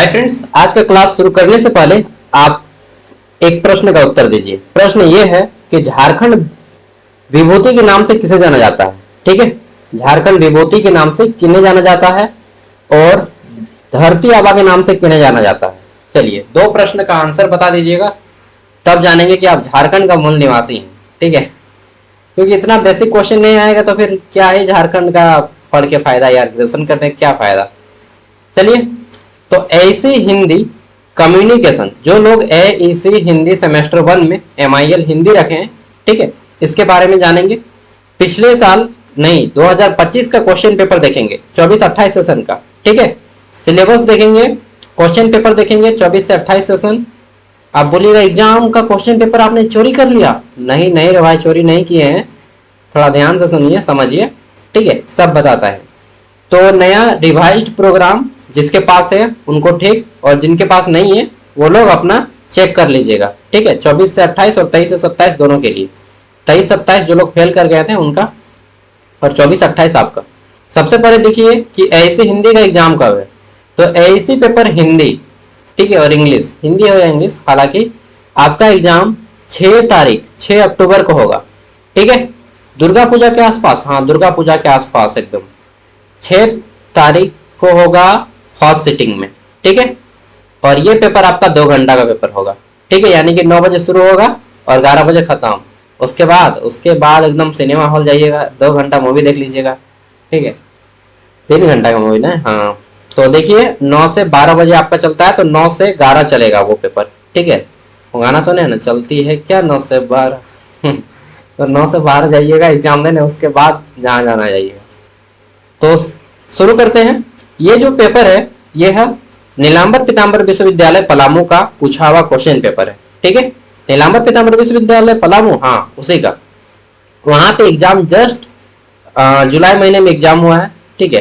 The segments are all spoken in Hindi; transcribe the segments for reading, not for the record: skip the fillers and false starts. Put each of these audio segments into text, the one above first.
हाय फ्रेंड्स, आज का क्लास शुरू करने से पहले आप एक प्रश्न का उत्तर दीजिए। प्रश्न ये है कि झारखंड विभूति के नाम से किसे जाना जाता है। ठीक है, झारखंड विभूति के नाम से किन्हें जाना जाता है और धरती आबा के नाम से किन्हें जाना जाता है। चलिए, दो प्रश्न का आंसर बता दीजिएगा, तब जानेंगे कि आप झारखंड का मूल निवासी हैं। ठीक है, क्योंकि इतना बेसिक क्वेश्चन नहीं आएगा तो फिर क्या है झारखंड का पढ़ के फायदा यार, ग्रेजुएशन करने का क्या फायदा। चलिए, तो ऐसी हिंदी कम्युनिकेशन, जो लोग एईसी हिंदी सेमेस्टर 1 में MIL हिंदी रखे हैं, ठीक है, इसके बारे में जानेंगे। पिछले साल नहीं, 2025 का क्वेश्चन पेपर देखेंगे, 24-28 सेशन का। ठीक है, सिलेबस देखेंगे, क्वेश्चन पेपर देखेंगे 24 से 28 सेशन। आप बोलिएगा एग्जाम का क्वेश्चन पेपर आपने चोरी कर लिया। नहीं नहीं रे भाई, चोरी नहीं किए हैं, थोड़ा ध्यान से सुनिए, समझिए। ठीक है, सब बताता है। तो नया रिवाइज्ड प्रोग्राम जिसके पास है उनको ठीक, और जिनके पास नहीं है वो लोग अपना चेक कर लीजिएगा। ठीक है, 24 से 28 और 23 से 27 दोनों के लिए। 23-27 जो लोग फेल कर गए थे उनका, और 24-28 आपका। सबसे पहले देखिए कि एईसी हिंदी का एग्जाम कब है। तो एईसी पेपर हिंदी, ठीक है, और इंग्लिश, हिंदी और इंग्लिश, हालांकि आपका एग्जाम 6 अक्टूबर को होगा। ठीक है, दुर्गा पूजा के आसपास, हाँ दुर्गा पूजा के आसपास एकदम 6 तारीख को होगा फर्स्ट सिटिंग में। ठीक है, और ये पेपर आपका 2 घंटा का पेपर होगा। ठीक है, यानी कि 9 बजे शुरू होगा और 11 बजे खत्म। उसके बाद एकदम सिनेमा हॉल जाइएगा, 2 घंटा मूवी देख लीजिएगा। ठीक है, 3 घंटा का मूवी ना, हाँ। तो देखिए 9 से 12 बजे आपका चलता है, तो 9 से 11 चलेगा वो पेपर। ठीक है, वो गाना सुने ना, चलती है क्या 9 से 12 तो 9 से 12 जाइएगा एग्जाम देने, उसके बाद जहाँ जाना जाइएगा। तो शुरू करते हैं। ये जो पेपर है ये है नीलांबर पीताम्बर विश्वविद्यालय पलामू का पूछा हुआ क्वेश्चन पेपर है। ठीक है, नीलांबर पीताम्बर विश्वविद्यालय पलामू, हाँ उसी का। वहां पे एग्जाम जस्ट जुलाई महीने में एग्जाम हुआ है। ठीक है,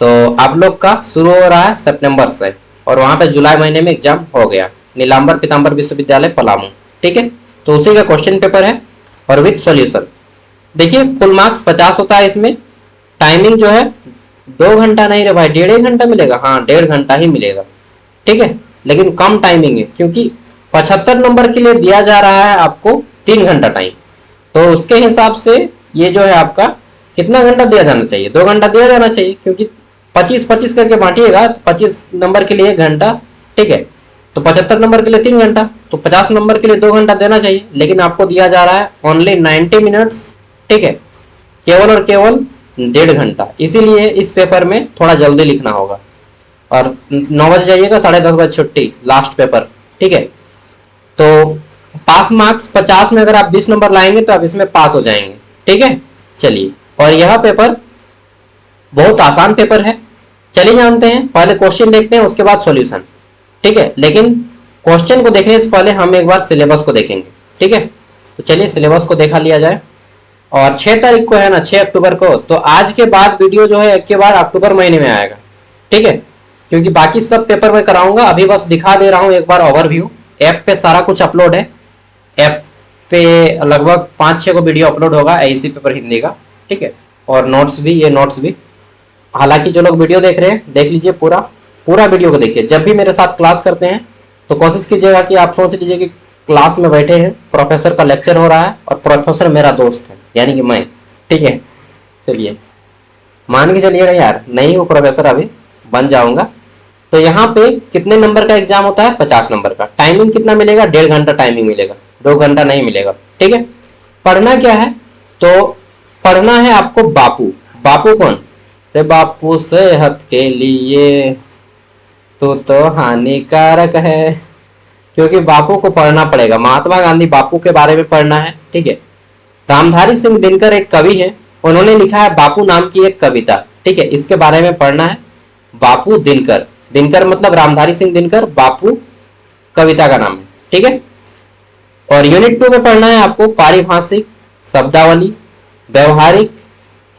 तो आप लोग का शुरू हो रहा है सितंबर से, और वहां पे जुलाई महीने में एग्जाम हो गया, नीलांबर पीताम्बर विश्वविद्यालय पलामू। ठीक है, तो उसी का क्वेश्चन पेपर है और विथ सॉल्यूशन। देखिए फुल मार्क्स 50 होता है इसमें। टाइमिंग जो है 2 घंटा नहीं रे भाई, 1.5 घंटा मिलेगा। हाँ 1.5 घंटा ही मिलेगा। ठीक है, लेकिन कम टाइमिंग है, क्योंकि 75 नंबर के लिए दिया जा रहा है आपको 3 घंटा टाइम। तो उसके हिसाब से ये जो है आपका कितना घंटा दिया जाना चाहिए, 2 घंटा दिया जाना चाहिए, क्योंकि 25-25 करके बांटिएगा, 25 नंबर के लिए 1 घंटा। ठीक है, तो 75 नंबर के लिए 3 घंटा, तो 50 नंबर के लिए 2 घंटा देना चाहिए, लेकिन आपको दिया जा रहा है ओनली 90 मिनट्स। ठीक है, केवल और केवल 1.5 घंटा, इसीलिए इस पेपर में थोड़ा जल्दी लिखना होगा। और 9 बजे जाइएगा, 10:30 बजे छुट्टी, लास्ट पेपर। ठीक है, तो पास मार्क्स 50 में अगर आप 20 नंबर लाएंगे तो आप इसमें पास हो जाएंगे। ठीक है, चलिए, और यह पेपर बहुत आसान पेपर है। चलिए जानते हैं, पहले क्वेश्चन देखते हैं, उसके बाद सॉल्यूशन। ठीक है, लेकिन क्वेश्चन को देखने से पहले हम एक बार सिलेबस को देखेंगे। ठीक है, तो चलिए सिलेबस को देखा लिया जाए। और 6 तारीख को है ना, 6 अक्टूबर को, तो आज के बाद वीडियो जो है एक के बाद अक्टूबर महीने में आएगा। ठीक है, क्योंकि बाकी सब पेपर में कराऊंगा, अभी बस दिखा दे रहा हूं एक बार ओवरव्यू। ऐप पे सारा कुछ अपलोड है, ऐप पे लगभग 5-6 को वीडियो अपलोड होगा एईसी पेपर हिंदी का। ठीक है, और नोट्स भी, ये नोट्स भी। हालांकि जो लोग वीडियो देख रहे हैं देख लीजिए, पूरा वीडियो को देखिए। जब भी मेरे साथ क्लास करते हैं तो कोशिश कीजिएगा कि आप सोच लीजिए कि क्लास में बैठे हैं, प्रोफेसर का लेक्चर हो रहा है और प्रोफेसर मेरा दोस्त है, यानी कि मैं। ठीक है, चलिए मान के चलिएगा यार, नहीं हूँ प्रोफेसर, अभी बन जाऊंगा। तो यहाँ पे कितने नंबर का एग्जाम होता है, 50 नंबर का। टाइमिंग कितना मिलेगा, 1.5 घंटा टाइमिंग मिलेगा, 2 घंटा नहीं मिलेगा। ठीक है, पढ़ना क्या है, तो पढ़ना है आपको बापू। बापू कौन, रे बापू सेहत के लिए तो हानिकारक है, क्योंकि बापू को पढ़ना पड़ेगा। महात्मा गांधी बापू के बारे में पढ़ना है। ठीक है, रामधारी सिंह दिनकर एक कवि है, उन्होंने लिखा है बापू नाम की एक कविता। ठीक है, इसके बारे में पढ़ना है। बापू दिनकर, दिनकर मतलब रामधारी सिंह दिनकर, बापू कविता का नाम है। ठीक है, और यूनिट 2 में पढ़ना है आपको पारिभाषिक, शब्दावली, व्यवहारिक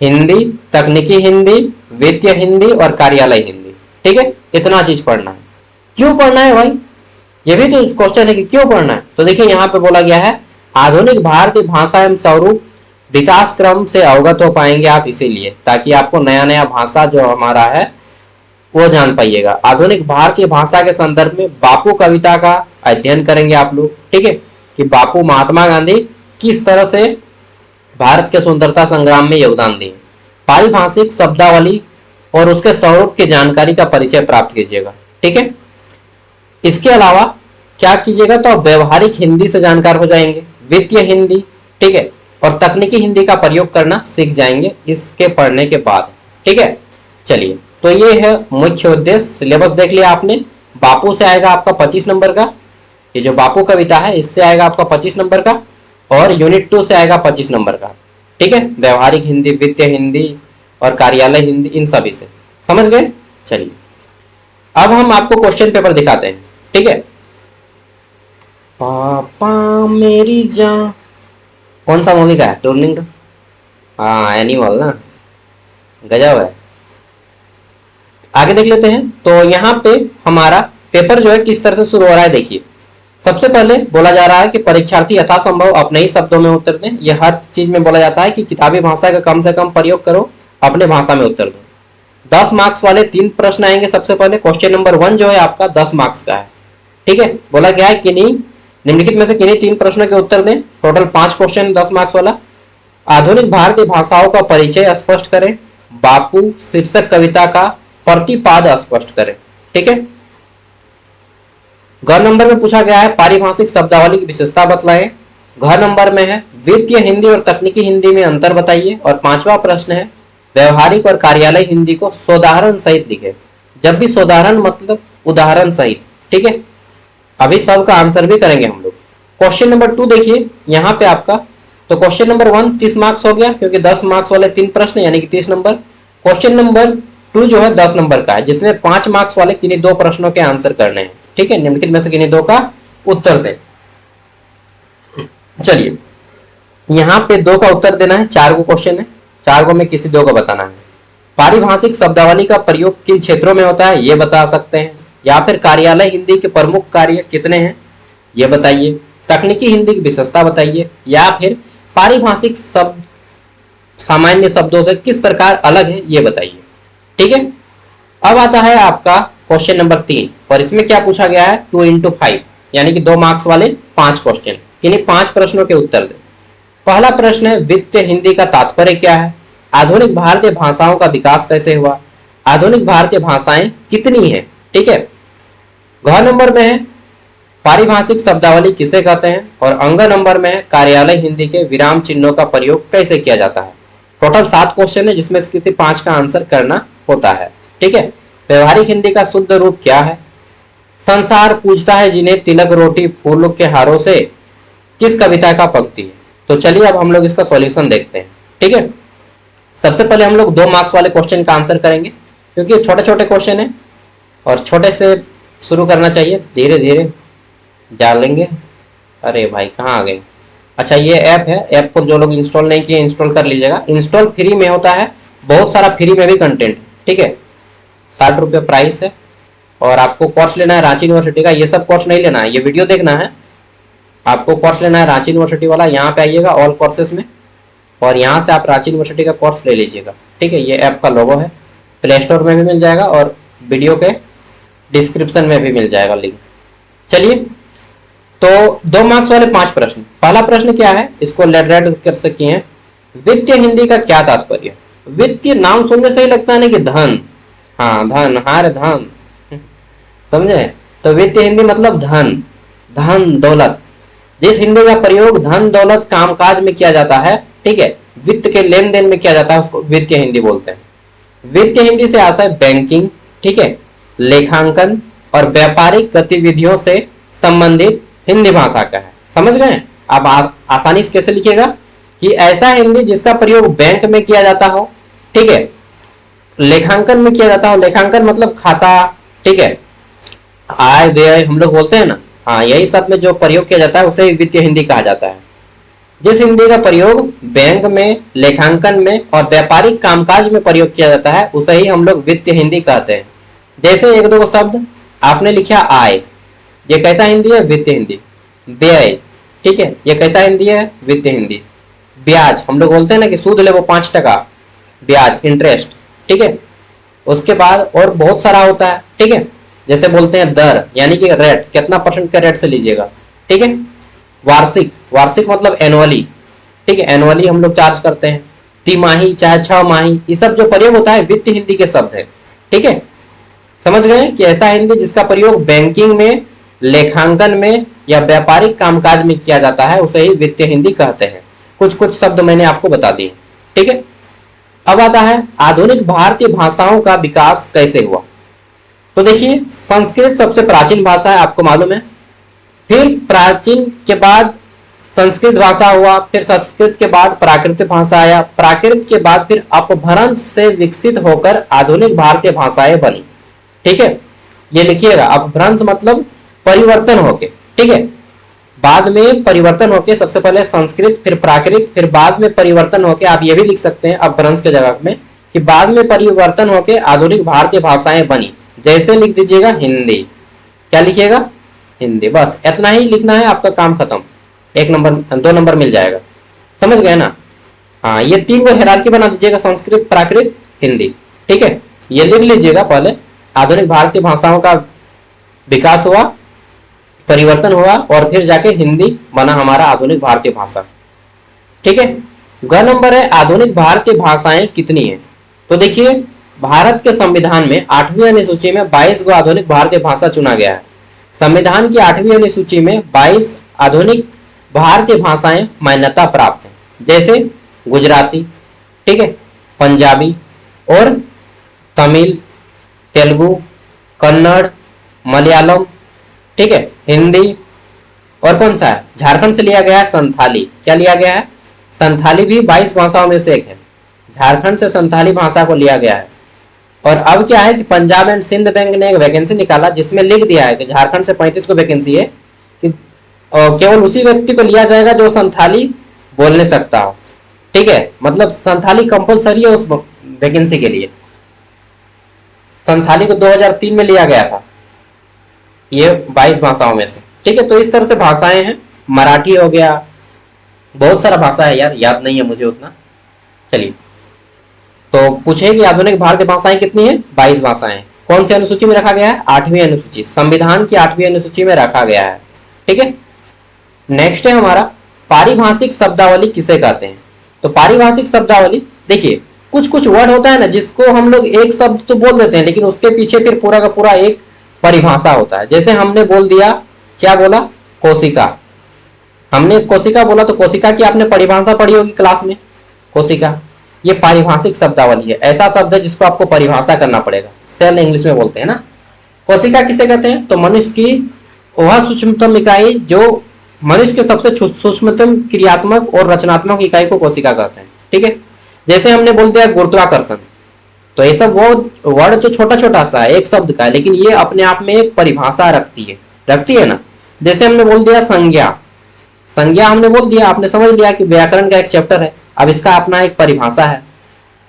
हिंदी, तकनीकी हिंदी, वित्तीय हिंदी और कार्यालय हिंदी। ठीक है, इतना चीज पढ़ना है। क्यों पढ़ना है भाई, ये भी तो क्वेश्चन है कि क्यों पढ़ना है। तो देखिए यहाँ पे बोला गया है आधुनिक भारतीय भाषा एवं स्वरूप विकास क्रम से अवगत हो पाएंगे आप, इसीलिए, ताकि आपको नया नया भाषा जो हमारा है वो जान पाइएगा। आधुनिक भारतीय भाषा के संदर्भ में बापू कविता का अध्ययन करेंगे आप लोग, ठीक है, कि बापू महात्मा गांधी किस तरह से भारत के स्वतंत्रता संग्राम में योगदान दिए। पारिभाषिक शब्दावली और उसके स्वरूप की जानकारी का परिचय प्राप्त कीजिएगा, ठीक है। इसके अलावा क्या कीजिएगा, तो व्यवहारिक हिंदी से जानकार हो जाएंगे, वित्तीय हिंदी, ठीक है, और तकनीकी हिंदी का प्रयोग करना सीख जाएंगे इसके पढ़ने के बाद, ठीक है। चलिए, तो ये है मुख्य उद्देश्य। सिलेबस देख लिया आपने। बापू से आएगा आपका 25 नंबर का, ये जो बापू कविता है इससे आएगा आपका 25 नंबर का, और यूनिट 2 से आएगा 25 नंबर का, ठीक है। व्यवहारिक हिंदी, वित्तीय हिंदी और कार्यालय हिंदी, इन सभी से समझ गए। चलिए, अब हम आपको क्वेश्चन पेपर दिखाते हैं, ठीक है। पापा मेरी जान, कौन सा मूवी का है? टर्निंग, हाँ एनिमल ना, गजब है। आगे देख लेते हैं। तो यहाँ पे हमारा पेपर जो है किस तरह से शुरू हो रहा है, देखिए। सबसे पहले बोला जा रहा है कि परीक्षार्थी यथासंभव अपने ही शब्दों में उत्तर दें। यह हर चीज में बोला जाता है कि किताबी भाषा का कम से कम प्रयोग करो, अपने भाषा में उत्तर दो। 10 मार्क्स वाले 3 प्रश्न आएंगे। सबसे पहले क्वेश्चन नंबर 1 जो है आपका 10 मार्क्स का है, ठीक है। बोला गया है किन्हीं निम्नलिखित में से किन्हीं 3 प्रश्नों के उत्तर दें। टोटल 5 क्वेश्चन 10 मार्क्स वाला। आधुनिक भारतीय भाषाओं का परिचय स्पष्ट करें। बापू शीर्षक कविता का प्रतिपाद स्पष्ट करें, ठीक है। घ नंबर में पूछा गया है पारिभाषिक शब्दावली की विशेषता बतलाएं। घ नंबर में है वित्तीय हिंदी और तकनीकी हिंदी में अंतर बताइए। और 5वां प्रश्न है व्यवहारिक और कार्यालय हिंदी को सोदाहरण सहित लिखे। जब भी सोदाहरण मतलब उदाहरण सहित, ठीक है। अभी सब का आंसर भी करेंगे हम लोग। क्वेश्चन नंबर 2 देखिए यहाँ पे आपका, तो क्वेश्चन नंबर 1 30 मार्क्स हो गया क्योंकि 10 मार्क्स वाले 3 प्रश्न यानी कि 30 नंबर। क्वेश्चन नंबर 2 जो है 10 नंबर का है, जिसमें 5 मार्क्स वाले किन्हीं 2 प्रश्नों के आंसर करने हैं, ठीक है। निम्नलिखित में से किन्हीं 2 का उत्तर दें। चलिए, यहाँ पे 2 का उत्तर देना है। 4 को क्वेश्चन है, 4 को में किसी 2 को बताना है। पारिभाषिक शब्दावली का प्रयोग किन क्षेत्रों में होता है ये बता सकते हैं, या फिर कार्यालय हिंदी के प्रमुख कार्य कितने हैं ये बताइए। तकनीकी हिंदी की विशेषता बताइए, या फिर पारिभाषिक शब्द सामान्य शब्दों से किस प्रकार अलग है ये बताइए, ठीक है। अब आता है आपका क्वेश्चन नंबर 3, और इसमें क्या पूछा गया है 2 into 5 यानी कि 2 मार्क्स वाले 5 क्वेश्चन, किन्हीं 5 प्रश्नों के उत्तर दें। पहला प्रश्न है वित्तीय हिंदी का तात्पर्य क्या है। आधुनिक भारतीय भाषाओं का विकास कैसे हुआ। आधुनिक भारतीय भाषाएं कितनी है, ठीक है। घ नंबर में है पारिभाषिक शब्दावली किसे कहते हैं, और अंग नंबर में है कार्यालय हिंदी के विराम चिन्हों का प्रयोग कैसे किया जाता है। टोटल 7 क्वेश्चन है जिसमें से किसी 5 का आंसर करना होता है, ठीक है। व्यवहारिक हिंदी का शुद्ध रूप क्या है। संसार पूछता है जिन्हें तिलक रोटी फूलों के हारों से किस कविता का पंक्ति है। तो चलिए अब हम लोग इसका सॉल्यूशन देखते हैं, ठीक है। सबसे पहले हम लोग 2 मार्क्स वाले क्वेश्चन का आंसर करेंगे क्योंकि छोटे छोटे क्वेश्चन है और छोटे से शुरू करना चाहिए, धीरे धीरे जा लेंगे। अरे भाई कहाँ आ गए। अच्छा, ये ऐप है, ऐप को जो लोग इंस्टॉल नहीं किए इंस्टॉल कर लीजिएगा। इंस्टॉल फ्री में होता है, बहुत सारा फ्री में भी कंटेंट, ठीक है। 60 रुपये प्राइस है। और आपको कोर्स लेना है रांची यूनिवर्सिटी का, ये सब कोर्स नहीं लेना है, ये वीडियो देखना है। आपको कोर्स लेना है रांची यूनिवर्सिटी वाला, यहाँ पे आइएगा ऑल कोर्सेस में, और यहाँ से आप रांची यूनिवर्सिटी का कोर्स ले लीजिएगा, ठीक है। ये ऐप का लोगो है, प्ले स्टोर में भी मिल जाएगा और वीडियो के डिस्क्रिप्शन में भी मिल जाएगा लिंक। चलिए, तो 2 मार्क्स वाले 5 प्रश्न। पहला प्रश्न क्या है, इसको रेड कर सकी हैं। वित्तीय हिंदी का क्या तात्पर्य। वित्तीय नाम सुनने से ही लगता है ना कि धन, हाँ धन, हार धन, समझे। तो वित्तीय हिंदी मतलब धन, धन दौलत। जिस हिंदी का प्रयोग धन दौलत कामकाज में किया जाता है, ठीक है, वित्त के लेन देन में किया जाता है, उसको वित्तीय हिंदी बोलते हैं। वित्तीय हिंदी से आशय बैंकिंग, ठीक है, लेखांकन और व्यापारिक गतिविधियों से संबंधित हिंदी भाषा का है। समझ गए। अब आप आसानी से कैसे लिखिएगा कि ऐसा हिंदी जिसका प्रयोग बैंक में किया जाता हो, ठीक है, लेखांकन में किया जाता हो। लेखांकन मतलब खाता, ठीक है, आय व्यय हम लोग बोलते हैं ना, हाँ यही सब में जो प्रयोग किया जाता है उसे वित्तीय हिंदी कहा जाता है। जिस हिंदी का प्रयोग बैंक में, लेखांकन में और व्यापारिक कामकाज में प्रयोग किया जाता है उसे ही हम लोग वित्तीय हिंदी कहते हैं। जैसे 1-2 शब्द आपने लिखा आय, ये कैसा हिंदी है, वित्तीय हिंदी। व्यय, ठीक है, ये कैसा हिंदी है, वित्तीय हिंदी। ब्याज हम लोग बोलते हैं ना कि सूद ले वो 5% ब्याज, इंटरेस्ट, ठीक है। उसके बाद और बहुत सारा होता है, ठीक है। जैसे बोलते हैं दर, यानी कि रेट, कितना परसेंट का रेट से लीजिएगा, ठीक है। वार्षिक, वार्षिक मतलब एनुअली, ठीक है, एनुअली हम लोग चार्ज करते हैं। तिमाही चाहे 6 माही, ये सब जो प्रयोग होता है वित्त हिंदी के शब्द है, ठीक है। समझ गए कि ऐसा हिंदी जिसका प्रयोग बैंकिंग में, लेखांकन में या व्यापारिक कामकाज में किया जाता है उसे ही वित्तीय हिंदी कहते हैं। कुछ कुछ शब्द मैंने आपको बता दिए, ठीक है। अब आता है आधुनिक भारतीय भाषाओं का विकास कैसे हुआ। तो देखिए, संस्कृत सबसे प्राचीन भाषा है, आपको मालूम है। फिर प्राचीन के बाद संस्कृत भाषा हुआ, फिर संस्कृत के बाद प्राकृत भाषा आया, प्राकृत के बाद फिर अपभ्रंश से विकसित होकर आधुनिक भारतीय भाषाएं बनी, ठीक है। ये लिखिएगा, अपभ्रंश मतलब परिवर्तन होके, ठीक है। बाद में परिवर्तन होके, सबसे पहले संस्कृत, फिर प्राकृत, फिर बाद में परिवर्तन होके, आप ये भी लिख सकते हैं अपभ्रंश के जगह में कि बाद में परिवर्तन होके आधुनिक भारतीय भाषाएं बनी। जैसे लिख दीजिएगा हिंदी, क्या लिखिएगा, हिंदी, बस इतना ही लिखना है, आपका काम खत्म। 1 नंबर 2 नंबर मिल जाएगा, समझ गए ना। हाँ, ये 3 को हायरार्की बना दीजिएगा, संस्कृत, प्राकृत, हिंदी, ठीक है। ये लिख लीजिएगा, पहले आधुनिक भारतीय भाषाओं का विकास हुआ, परिवर्तन हुआ और फिर जाके हिंदी बना हमारा आधुनिक भारतीय भाषा, ठीक है। ग नंबर है आधुनिक भारतीय भाषाएं कितनी है। तो देखिए, भारत के संविधान में 8वीं अनुसूची में 22 गो आधुनिक भारतीय भाषा चुना गया है। संविधान की 8वीं अनुसूची में 22 आधुनिक भारतीय भाषाएं मान्यता प्राप्त हैं, जैसे गुजराती, ठीक है, पंजाबी और तमिल, तेलुगु, कन्नड़, मलयालम, ठीक है, हिंदी, और कौन सा है, झारखंड से लिया गया है संथाली। क्या लिया गया है, संथाली भी 22 भाषाओं में से एक है। झारखंड से संथाली भाषा को लिया गया है। और अब क्या है कि पंजाब एंड सिंध बैंक ने एक वैकेंसी निकाला जिसमें लिख दिया है कि झारखंड से 35 को वैकेंसी है कि केवल उसी व्यक्ति को लिया जाएगा जो संथाली बोलने सकता हो, ठीक है। मतलब संथाली कंपलसरी है उस वैकेंसी के लिए। संथाली को 2003 में लिया गया था, ये 22 भाषाओं में से, ठीक है। तो इस तरह से भाषाएं हैं। मराठी हो गया, बहुत सारा भाषा है यार, याद नहीं है मुझे उतना। चलिए, तो पूछे कि आधुनिक भारतीय भाषाएं कितनी है, 22 भाषाएं। कौन सी अनुसूची में रखा गया है, 8वीं अनुसूची, संविधान की 8वीं अनुसूची में रखा गया है, ठीक है। नेक्स्ट है हमारा पारिभाषिक शब्दावली किसे कहते हैं। तो पारिभाषिक शब्दावली, देखिए कुछ कुछ वर्ड होता है ना जिसको हम लोग एक शब्द तो बोल देते हैं लेकिन उसके पीछे फिर पूरा का पूरा एक परिभाषा होता है। जैसे हमने बोल दिया, क्या बोला, कोशिका। हमने कोशिका बोला तो कोशिका की आपने परिभाषा पढ़ी होगी क्लास में, कोशिका। ये पारिभाषिक शब्दावली है, ऐसा शब्द है जिसको आपको परिभाषा करना पड़ेगा। सेल इंग्लिश में बोलते हैं ना। कोशिका किसे कहते हैं, तो मनुष्य की वह सूक्ष्मतम इकाई जो मनुष्य के सबसे सूक्ष्मतम क्रियात्मक और रचनात्मक इकाई को कोशिका कहते हैं, ठीक है। जैसे हमने बोल दिया गुरुत्वाकर्षण, तो ये सब वो वर्ड तो छोटा छोटा सा है, एक शब्द का है, लेकिन ये अपने आप में एक परिभाषा रखती है ना। जैसे हमने बोल दिया संज्ञा, संज्ञा हमने बोल दिया, आपने समझ लिया कि व्याकरण का एक चैप्टर है, अब इसका अपना एक परिभाषा है,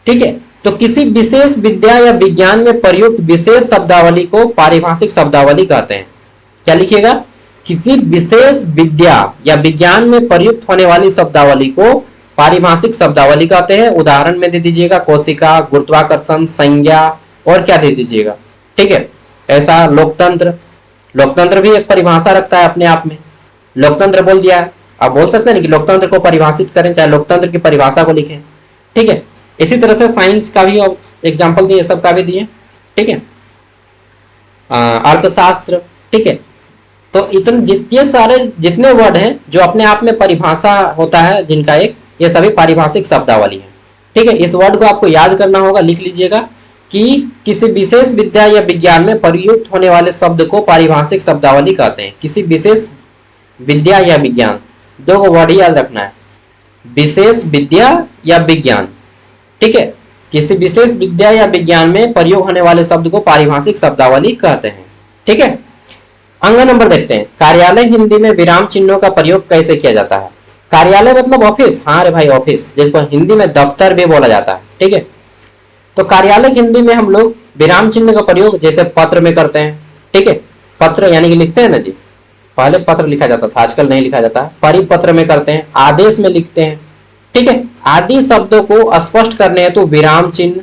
ठीक है। तो किसी विशेष विद्या या विज्ञान में प्रयुक्त विशेष शब्दावली को पारिभाषिक शब्दावली कहते हैं। क्या लिखिएगा, किसी विशेष विद्या या विज्ञान में प्रयुक्त होने वाली शब्दावली को पारिभाषिक शब्दावली कहते हैं। उदाहरण में दे दीजिएगा कोशिका, गुरुत्वाकर्षण, संज्ञा, और क्या दे दीजिएगा, ठीक है। ऐसा लोकतंत्र, लोकतंत्र भी एक परिभाषा रखता है अपने आप में। लोकतंत्र बोल दिया, आप बोल सकते हैं कि लोकतंत्र को परिभाषित करें, चाहे लोकतंत्र की परिभाषा को लिखें, ठीक है। इसी तरह से साइंस का भी एग्जाम्पल दिए, सब का भी दिए, ठीक है। अर्थशास्त्र, ठीक है। तो इतने जितने वर्ड हैं जो अपने आप में परिभाषा होता है जिनका एक, ये सभी पारिभाषिक शब्दावली है, ठीक है। इस वर्ड को आपको याद करना होगा, लिख लीजिएगा कि किसी विशेष विद्या या विज्ञान में प्रयुक्त होने वाले शब्द को पारिभाषिक शब्दावली कहते हैं। किसी विशेष विद्या या विज्ञान, दो को वर्ड याद रखना है, विशेष विद्या या विज्ञान, ठीक है। किसी विशेष विद्या या विज्ञान में प्रयोग होने वाले शब्द को पारिभाषिक शब्दावली कहते हैं, ठीक है। अंग नंबर देखते हैं, कार्यालय हिंदी में विराम चिन्हों का प्रयोग कैसे किया जाता है। कार्यालय मतलब ऑफिस, हाँ रे भाई ऑफिस, जिसको हिंदी में दफ्तर भी बोला जाता है, ठीक है। तो कार्यालय हिंदी में हम लोग विराम चिन्ह का प्रयोग जैसे पत्र में करते हैं, ठीक है। पत्र यानी कि लिखते हैं ना जी, पहले पत्र लिखा जाता था, आजकल नहीं लिखा जाता। परिपत्र में करते हैं, आदेश में लिखते हैं, ठीक है। आदि शब्दों को स्पष्ट करने हेतु विराम चिन्ह,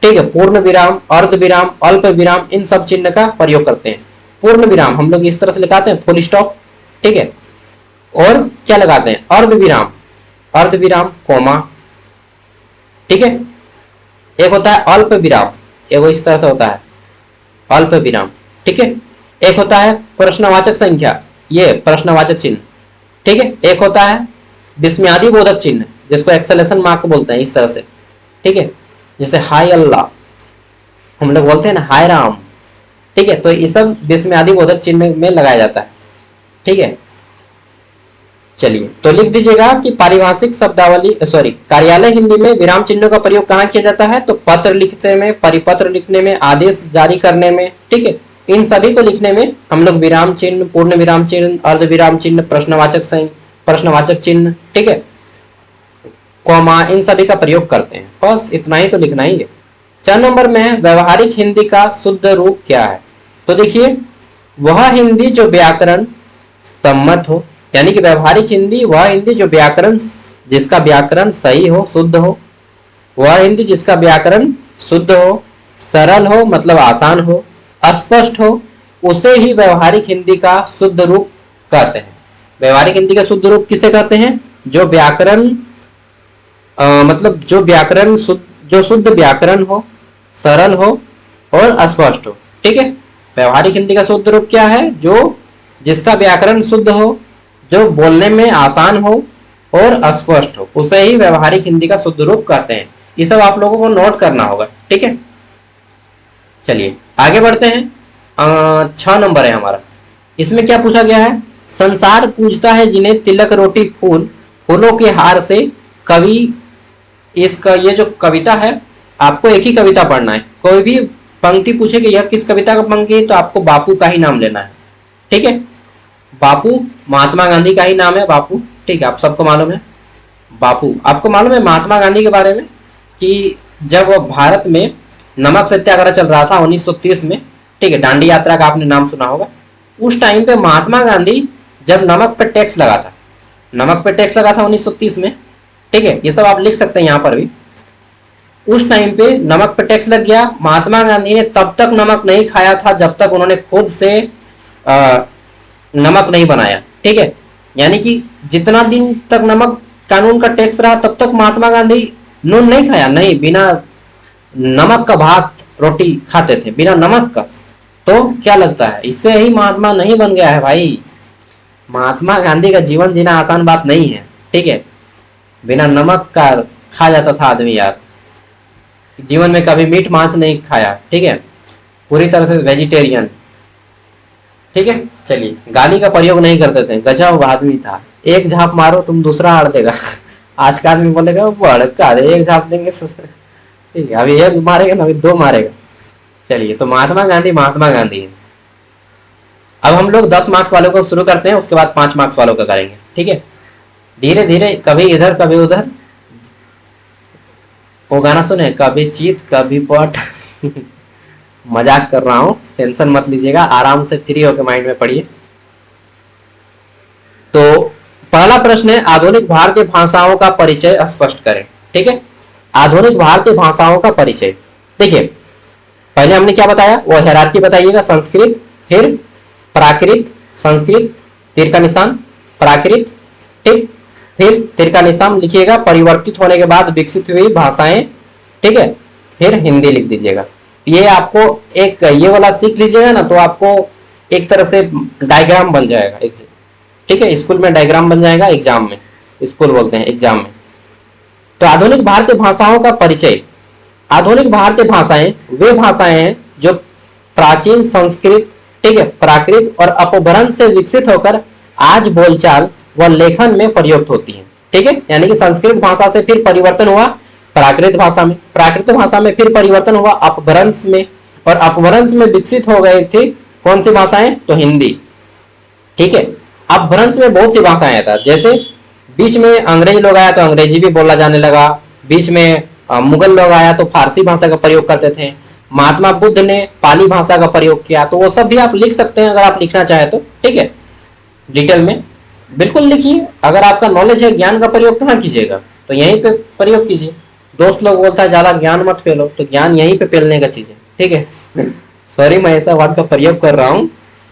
ठीक है। पूर्ण विराम, अर्ध विराम, अल्प विराम, इन सब चिन्ह का प्रयोग करते हैं। पूर्ण विराम हम लोग इस तरह से लिखाते हैं, फुल स्टॉप, ठीक है। और क्या लगाते हैं, अर्ध विराम, अर्ध विराम कोमा, ठीक है। एक होता है अल्प विराम, एक इस तरह से होता है अल्प विराम, ठीक है। एक होता है प्रश्नवाचक संख्या, ये प्रश्नवाचक चिन्ह, ठीक है। एक होता है विस्मयादि बोधक चिन्ह, जिसको एक्सलेशन मार्क बोलते हैं, इस तरह से, ठीक है। जैसे हाय अल्लाह हम लोग बोलते हैं ना, हाय राम, ठीक है। तो ये सब विस्मयादि बोधक चिन्ह में लगाया जाता है, ठीक है। चलिए तो लिख दीजिएगा कि पारिभाषिक शब्दावली सॉरी कार्यालय हिंदी में विराम चिन्हों का प्रयोग कहाँ किया जाता है, तो पत्र लिखने में, परिपत्र लिखने में, आदेश जारी करने में, ठीक है। इन सभी को लिखने में हम लोग विराम चिन्ह, पूर्ण विराम चिन्ह, अर्ध विराम चिन्ह, प्रश्नवाचक चिन्ह, ठीक है, कॉमा, इन सभी का प्रयोग करते हैं। बस इतना ही तो लिखना ही है। 4 नंबर में है व्यवहारिक हिंदी का शुद्ध रूप क्या है। तो देखिए, वह हिंदी जो व्याकरण सम्मत हो, यानी कि व्यवहारिक हिंदी वह हिंदी जो व्याकरण, जिसका व्याकरण सही हो, शुद्ध हो, वह हिंदी जिसका व्याकरण शुद्ध हो, सरल हो मतलब आसान हो, स्पष्ट हो, उसे ही व्यवहारिक हिंदी का शुद्ध रूप कहते हैं। व्यवहारिक हिंदी का शुद्ध रूप किसे कहते हैं, जो व्याकरण मतलब जो व्याकरण जो शुद्ध व्याकरण हो, सरल हो और स्पष्ट हो, ठीक है। व्यवहारिक हिंदी का शुद्ध रूप क्या है, जो जिसका व्याकरण शुद्ध हो, जो बोलने में आसान हो और स्पष्ट हो, उसे ही व्यवहारिक हिंदी का शुद्ध रूप कहते हैं। ये सब आप लोगों को नोट करना होगा, ठीक है। चलिए आगे बढ़ते हैं। 6 नंबर है हमारा। इसमें क्या पूछा गया है, संसार पूछता है जिन्हें तिलक रोटी फूल, फूलों के हार से कवि, इसका ये जो कविता है, आपको एक ही कविता पढ़ना है। कोई भी पंक्ति पूछे कि यह किस कविता का पंक्ति है, तो आपको बापू का ही नाम लेना है, ठीक है। बापू महात्मा गांधी का ही नाम है बापू, ठीक है, आप सबको मालूम है बापू। आपको मालूम है महात्मा गांधी के बारे में कि जब भारत में नमक सत्याग्रह चल रहा था 1930 में, ठीक है, दांडी यात्रा का आपने नाम सुना होगा। उस टाइम पे महात्मा गांधी जब नमक पर टैक्स लगा था, नमक पर टैक्स लगा था 1930 में, ठीक है, ये सब आप लिख सकते हैं यहाँ पर भी। उस टाइम पे नमक पर टैक्स लग गया। महात्मा गांधी ने तब तक नमक नहीं खाया था जब तक उन्होंने खुद से नमक नहीं बनाया, ठीक है। यानी कि जितना दिन तक नमक कानून का टैक्स रहा तब तक महात्मा गांधी नून नहीं खाया, नहीं, बिना नमक का भात रोटी खाते थे, बिना नमक का। तो क्या लगता है, इससे ही महात्मा नहीं बन गया है भाई। महात्मा गांधी का जीवन जीना आसान बात नहीं है, ठीक है। बिना नमक का खा जाता था आदमी यार, जीवन में कभी मीट मांस नहीं खाया, ठीक है, पूरी तरह से वेजिटेरियन, ठीक है। चलिए, गाली का प्रयोग नहीं करते थे, गजब आदमी था। एक झाप मारो तुम दूसरा हार देगा। आज का आदमी बोलेगा भड़का दे, एक झाप देंगे, ठीक है, अभी एक मारेगा ना, अभी 2 मारेगा। चलिए, तो महात्मा गांधी है। अब हम लोग 10 मार्क्स वालों को शुरू करते हैं, उसके बाद 5 मार्क्स वालों का करेंगे, ठीक है। धीरे धीरे, कभी इधर कभी उधर। वो गाना सुने, कभी चीत कभी पट। मजाक कर रहा हूं, टेंशन मत लीजिएगा, आराम से फ्री होकर माइंड में पढ़िए। तो पहला प्रश्न है, आधुनिक भारतीय भाषाओं का परिचय स्पष्ट करें, ठीक है। आधुनिक भारतीय भाषाओं का परिचय, देखिए पहले हमने क्या बताया, वो हायरार्की बताइएगा। संस्कृत, फिर प्राकृत, संस्कृत तीर का निशान, प्राकृत, ठीक, फिर तीर का निशान लिखिएगा, परिवर्तित होने के बाद विकसित हुई भाषाएं, ठीक है, फिर हिंदी लिख दीजिएगा। ये आपको एक ये वाला सीख लीजिएगा ना, तो आपको एक तरह से डायग्राम बन जाएगा, ठीक है। स्कूल में डायग्राम बन जाएगा, एग्जाम में, स्कूल बोलते हैं एग्जाम में। तो आधुनिक भारतीय भाषाओं का परिचय। आधुनिक भारतीय भाषाएं वे भाषाएं हैं जो प्राचीन संस्कृत, ठीक है, प्राकृत और अपभ्रंश से विकसित होकर आज बोलचाल व लेखन में प्रयुक्त होती है, ठीक है। यानी कि संस्कृत भाषा से फिर परिवर्तन हुआ प्राकृत भाषा में, प्राकृत भाषा में फिर परिवर्तन हुआ अपभ्रंश में, और अपभ्रंश में विकसित हो गए थे कौन सी भाषाएं, तो हिंदी, ठीक है। अपभ्रंश में बहुत सी भाषाएं था, जैसे बीच में अंग्रेज लोग आया तो अंग्रेजी भी बोला जाने लगा, बीच में मुगल लोग आया तो फारसी भाषा का प्रयोग करते थे, महात्मा बुद्ध ने पाली भाषा का प्रयोग किया। तो वो सब भी आप लिख सकते हैं अगर आप लिखना चाहे तो, ठीक है, डिटेल में बिल्कुल लिखिए। अगर आपका नॉलेज है, ज्ञान का प्रयोग कहाँ कीजिएगा, तो यहीं पे प्रयोग कीजिए, दोस्त लोग बोलता है ज्यादा ज्ञान मत फैलो, तो ज्ञान यहीं पे फैलने का चीज है, ठीक है। सॉरी मैं ऐसा वर्ड का प्रयोग कर रहा हूँ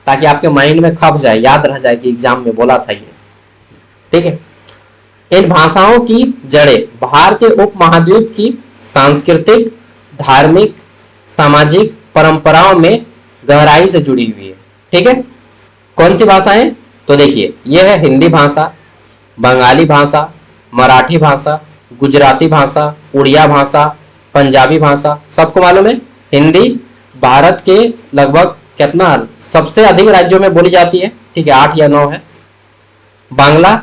ताकि आपके माइंड में खप जाए, याद रह जाए कि एग्जाम में बोला था ये, ठीक है। इन भाषाओं की जड़ें भारतीय उपमहाद्वीप की सांस्कृतिक, धार्मिक, सामाजिक परंपराओं में गहराई से जुड़ी हुई है, ठीक है। कौन सी भाषाएं? तो देखिए यह है हिंदी भाषा, बंगाली भाषा, मराठी भाषा, गुजराती भाषा, उड़िया भाषा, पंजाबी भाषा। सबको मालूम है हिंदी भारत के लगभग कितना सबसे अधिक राज्यों में बोली जाती है, ठीक है, 8 या 9 है। बांग्ला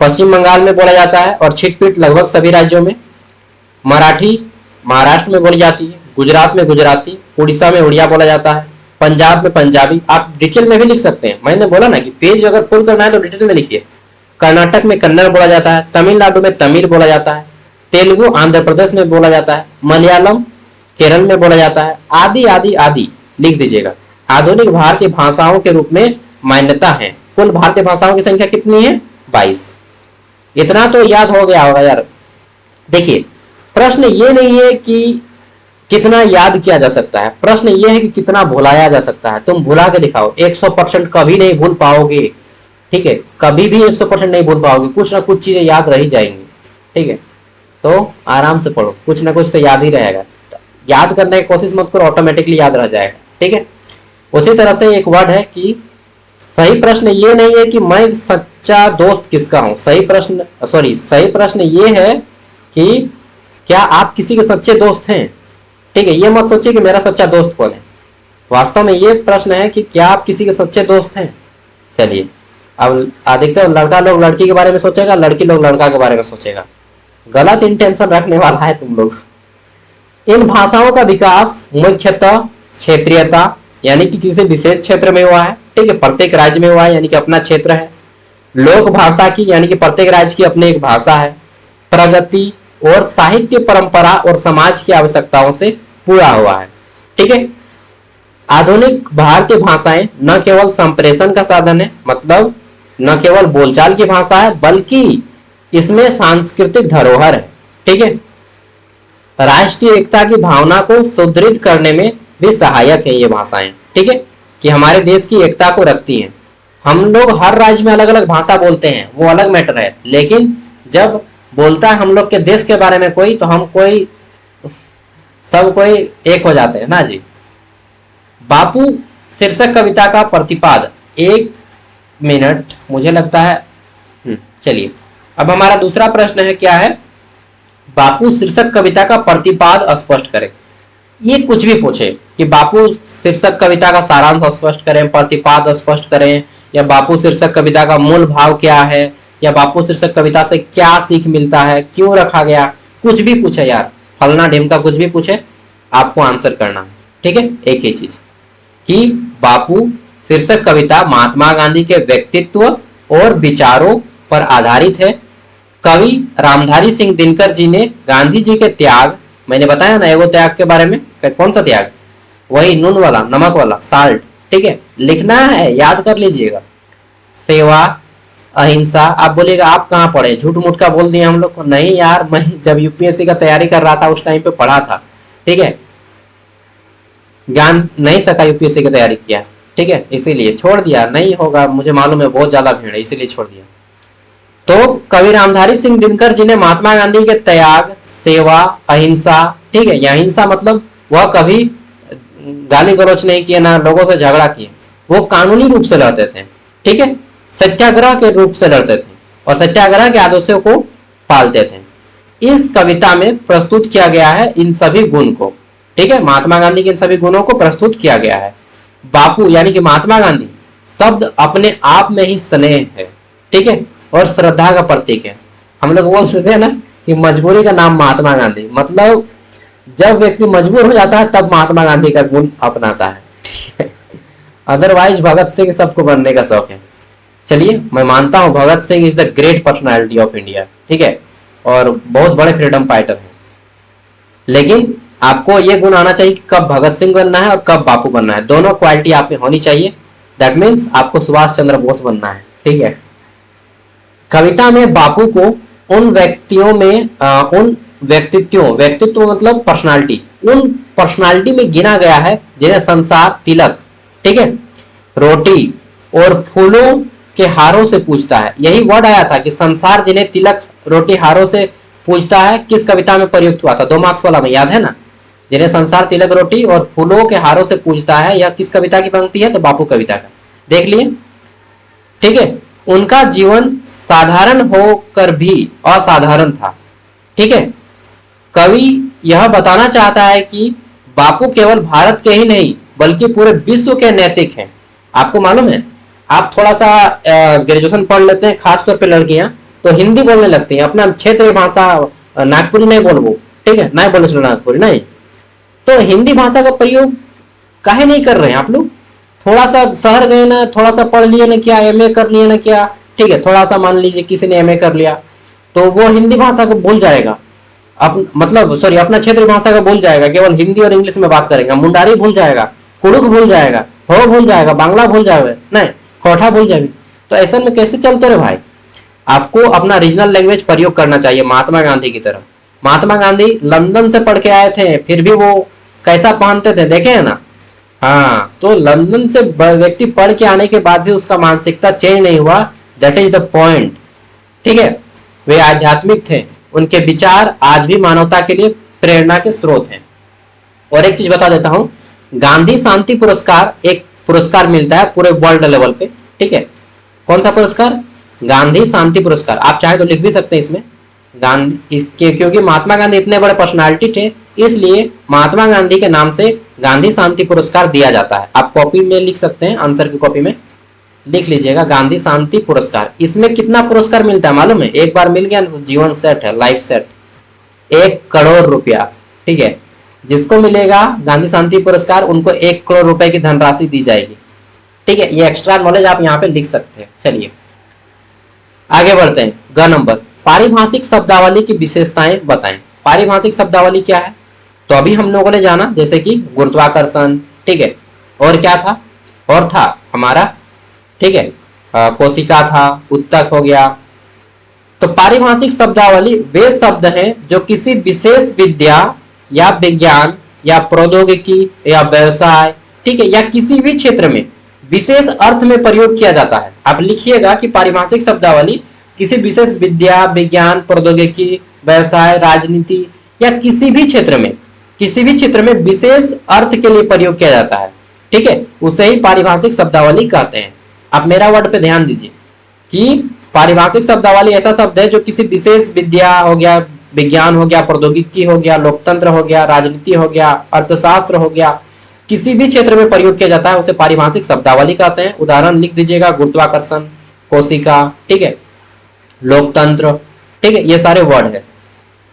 पश्चिम बंगाल में बोला जाता है और छिटपिट लगभग सभी राज्यों में। मराठी महाराष्ट्र में बोली जाती है, गुजरात में गुजराती, उड़ीसा में उड़िया बोला जाता है, पंजाब में पंजाबी। आप डिटेल में भी लिख सकते हैं, मैंने बोला ना कि पेज अगर फुल करना है तो डिटेल में लिखिए। कर्नाटक में कन्नड़ बोला जाता है, तमिलनाडु में तमिल बोला जाता है, तेलुगु आंध्र प्रदेश में बोला जाता है, मलयालम केरल में बोला जाता है, आदि आदि आदि लिख दीजिएगा। आधुनिक भारतीय भाषाओं के रूप में मान्यता है। कुल भारतीय भाषाओं की संख्या कितनी है? 22। इतना तो याद हो गया होगा यार। देखिए प्रश्न ये नहीं है कि कितना याद किया जा सकता है, प्रश्न ये है कि कितना भुलाया जा सकता है। तुम भुला के दिखाओ, 100% कभी नहीं भूल पाओगे, ठीक है, कभी भी 100% नहीं भूल पाओगे, कुछ ना कुछ चीजें याद रह ही जाएंगी, ठीक है। तो आराम से पढ़ो, कुछ ना कुछ तो याद ही रहेगा। याद करने की कोशिश मत करो, ऑटोमेटिकली याद रह जाएगा, ठीक है। उसी तरह से एक वर्ड है कि सही प्रश्न ये नहीं है कि मैं सच्चा दोस्त किसका हूं, सही प्रश्न ये है कि क्या आप किसी के सच्चे दोस्त हैं, ठीक है। ये मत सोचिए कि मेरा सच्चा दोस्त कौन है, वास्तव में ये प्रश्न है कि क्या आप किसी के सच्चे दोस्त हैं। चलिए अब अधिकतर लड़का लोग लड़की के बारे में सोचेगा, लड़की लोग लड़का के बारे में सोचेगा, गलत इंटेंशन रखने वाला है तुम लोग। इन भाषाओं का विकास मुख्यतः क्षेत्रीयता यानी कि किसी विशेष क्षेत्र में हुआ है, ठीक है, प्रत्येक राज्य में हुआ है यानी कि अपना क्षेत्र है। लोक भाषा की यानी कि प्रत्येक राज्य की अपनी एक भाषा है। प्रगति और साहित्य परंपरा और समाज की आवश्यकताओं से पूरा हुआ है, ठीक है। आधुनिक भारतीय भाषाएं न केवल संप्रेषण का साधन है, मतलब न केवल बोलचाल की भाषा है, बल्कि इसमें सांस्कृतिक धरोहर है, ठीक है। राष्ट्रीय एकता की भावना को सुदृढ़ करने में भी सहायक है ये भाषाएं, ठीक है, कि हमारे देश की एकता को रखती हैं। हम लोग हर राज्य में अलग अलग भाषा बोलते हैं, वो अलग मैटर है, लेकिन जब बोलता है हम लोग के देश के बारे में कोई, तो हम कोई सब कोई एक हो जाते हैं ना जी। बापू शीर्षक कविता का प्रतिपाद, 1 मिनट मुझे लगता है, चलिए अब हमारा दूसरा प्रश्न है, क्या है? बापू शीर्षक कविता का प्रतिपाद स्पष्ट करें। ये कुछ भी पूछे कि बापू शीर्षक कविता का सारांश स्पष्ट करें, प्रतिपाद स्पष्ट करें, या बापू शीर्षक कविता का मूल भाव क्या है, या बापू शीर्षक कविता से क्या सीख मिलता है, क्यों रखा गया, कुछ भी पूछे यार, फलना ढिमका कुछ भी पूछे, आपको आंसर करना है, ठीक है। एक ही चीज कि बापू शीर्षक कविता महात्मा गांधी के व्यक्तित्व और विचारों पर आधारित है। कवि रामधारी सिंह दिनकर जी ने गांधी जी के त्याग, मैंने बताया ना एगो त्याग के बारे में, कौन सा त्याग? वही नून वाला, नमक वाला, साल्ट, ठीक है, लिखना है, याद कर लीजिएगा। सेवा, अहिंसा। आप बोलिएगा आप कहाँ पढ़े, झूठ मूठ का बोल दिए हम लोग को। नहीं यार, मैं जब यूपीएससी का तैयारी कर रहा था उस टाइम पे पढ़ा था, ठीक है, ज्ञान नहीं सका यूपीएससी की तैयारी किया, ठीक है, इसीलिए छोड़ दिया। नहीं होगा मुझे मालूम है, बहुत ज्यादा भीड़ है, इसीलिए छोड़ दिया। तो कवि रामधारी सिंह दिनकर जी ने महात्मा गांधी के त्याग, सेवा, अहिंसा, ठीक है, अहिंसा मतलब वह कभी गाली गलौच नहीं किए, ना लोगों से झगड़ा किए, वो कानूनी रूप से लड़ते थे, ठीक है, सत्याग्रह के रूप से लड़ते थे और सत्याग्रह के आदर्शों को पालते थे। इस कविता में प्रस्तुत किया गया है इन सभी गुण को, ठीक है, महात्मा गांधी के इन सभी गुणों को प्रस्तुत किया गया है। बापू यानी कि महात्मा गांधी शब्द अपने आप में ही स्नेह है, ठीक है, और श्रद्धा का प्रतीक है। हम लोग बोल सकते हैं ना कि मजबूरी का नाम महात्मा गांधी, मतलब जब व्यक्ति मजबूर हो जाता है तब महात्मा गांधी का गुण अपनाता है, ठीक है। अदरवाइज भगत सिंह सबको बनने का शौक है। चलिए मैं मानता हूं Bhagat Singh is the great personality of India, ठीक है, और बहुत बड़े फ्रीडम फाइटर है, लेकिन आपको यह गुण आना चाहिए कि कब भगत सिंह बनना है और कब बापू बनना है, दोनों क्वालिटी आप में होनी चाहिए। दैट मीन्स आपको सुभाष चंद्र बोस बनना है, ठीक है। कविता में बापू को उन व्यक्तियों में उन व्यक्तित्व मतलब पर्सनालिटी, उन पर्सनालिटी में गिना गया है जिन्हें संसार तिलक, ठीक है, रोटी और फूलों के हारों से पूछता है। यही वर्ड आया था कि संसार जिन्हें तिलक रोटी हारों से पूछता है, किस कविता में प्रयुक्त हुआ था? 2 मार्क्स वाला में, याद है ना? जिन्हें संसार तिलक रोटी और फूलों के हारों से पूछता है, यह किस कविता की पंक्ति है? तो बापू कविता का, देख लिए, ठीक है। उनका जीवन साधारण होकर भी असाधारण था, ठीक है। कवि यह बताना चाहता है कि बापू केवल भारत के ही नहीं बल्कि पूरे विश्व के नैतिक हैं। आपको मालूम है, आप थोड़ा सा ग्रेजुएशन पढ़ लेते हैं, खासतौर पे लड़कियां, तो हिंदी बोलने लगती हैं, अपना क्षेत्रीय भाषा नागपुरी नहीं बोलबो, ठीक है, नहीं बोले नागपुरी नहीं, तो हिंदी भाषा का प्रयोग काहे नहीं कर रहे हैं आप लोग? थोड़ा सा शहर गए ना, थोड़ा सा पढ़ लिए ना क्या, एमए कर लिए ना क्या, ठीक है, थोड़ा सा मान लीजिए किसी ने एमए कर लिया तो वो हिंदी भाषा को भूल जाएगा, मतलब सॉरी अपना क्षेत्रीय भाषा का भूल जाएगा, केवल हिंदी और इंग्लिश में बात करेगा, मुंडारी भूल जाएगा, कुड़ुक भूल जाएगा, हो भूल जाएगा, बांग्ला भूल जाएगा, नहीं कोठा भूल जाएगी। तो ऐसा में कैसे चलते रहे भाई? आपको अपना रीजनल लैंग्वेज प्रयोग करना चाहिए, महात्मा गांधी की तरह। महात्मा गांधी लंदन से पढ़ के आए थे, फिर भी वो कैसा पहनते थे देखे है ना? हाँ, तो लंदन से व्यक्ति पढ़ के आने के बाद भी उसका मानसिकता चेंज नहीं हुआ, दैट इज द पॉइंट, ठीक है। वे आध्यात्मिक थे, उनके विचार आज भी मानवता के लिए प्रेरणा के स्रोत हैं। और एक चीज बता देता हूं, गांधी शांति पुरस्कार एक पुरस्कार मिलता है पूरे वर्ल्ड लेवल पे, ठीक है। कौन सा पुरस्कार? गांधी शांति पुरस्कार। आप चाहे तो लिख भी सकते हैं इसमें गांधी, इसके क्योंकि महात्मा गांधी इतने बड़े पर्सनालिटी थे, इसलिए महात्मा गांधी के नाम से गांधी शांति पुरस्कार दिया जाता है। आप कॉपी में लिख सकते हैं, आंसर की कॉपी में लिख लीजिएगा गांधी शांति पुरस्कार। इसमें कितना पुरस्कार मिलता है मालूम है? एक बार मिल गया तो जीवन सेट है, लाइफ सेट, 1 करोड़ रुपया, ठीक है। जिसको मिलेगा गांधी शांति पुरस्कार उनको 1 करोड़ रुपए की धनराशि दी जाएगी, ठीक है। ये एक्स्ट्रा नॉलेज आप यहाँ पे लिख सकते हैं। चलिए आगे बढ़ते हैं। ग नंबर, पारिभाषिक शब्दावली की विशेषताएं बताएं। पारिभाषिक शब्दावली क्या है? तो अभी हम लोगों ने जाना, जैसे कि गुरुत्वाकर्षण, ठीक है, और क्या था? और था हमारा, ठीक है, कोशिका था, उत्तक हो गया। तो पारिभाषिक शब्दावली वे शब्द हैं जो किसी विशेष विद्या या विज्ञान या प्रौद्योगिकी या व्यवसाय, ठीक है, या किसी भी क्षेत्र में विशेष अर्थ में प्रयोग किया जाता है। आप लिखिएगा कि पारिभाषिक शब्दावली किसी विशेष विद्या, विज्ञान, प्रौद्योगिकी, व्यवसाय, राजनीति या किसी भी क्षेत्र में विशेष अर्थ के लिए प्रयोग किया जाता है, ठीक है, उसे ही पारिभाषिक शब्दावली कहते हैं। आप मेरा वर्ड पे ध्यान दीजिए कि पारिभाषिक शब्दावली ऐसा शब्द है जो किसी विशेष विद्या हो गया, विज्ञान हो गया, प्रौद्योगिकी हो गया, लोकतंत्र हो गया, राजनीति हो गया, अर्थशास्त्र हो गया, किसी भी क्षेत्र में प्रयोग किया जाता है उसे पारिभाषिक शब्दावली कहते हैं। उदाहरण लिख दीजिएगा, गुरुत्वाकर्षण, कोशिका, ठीक है, लोकतंत्र, ठीक है, ये सारे वर्ड है।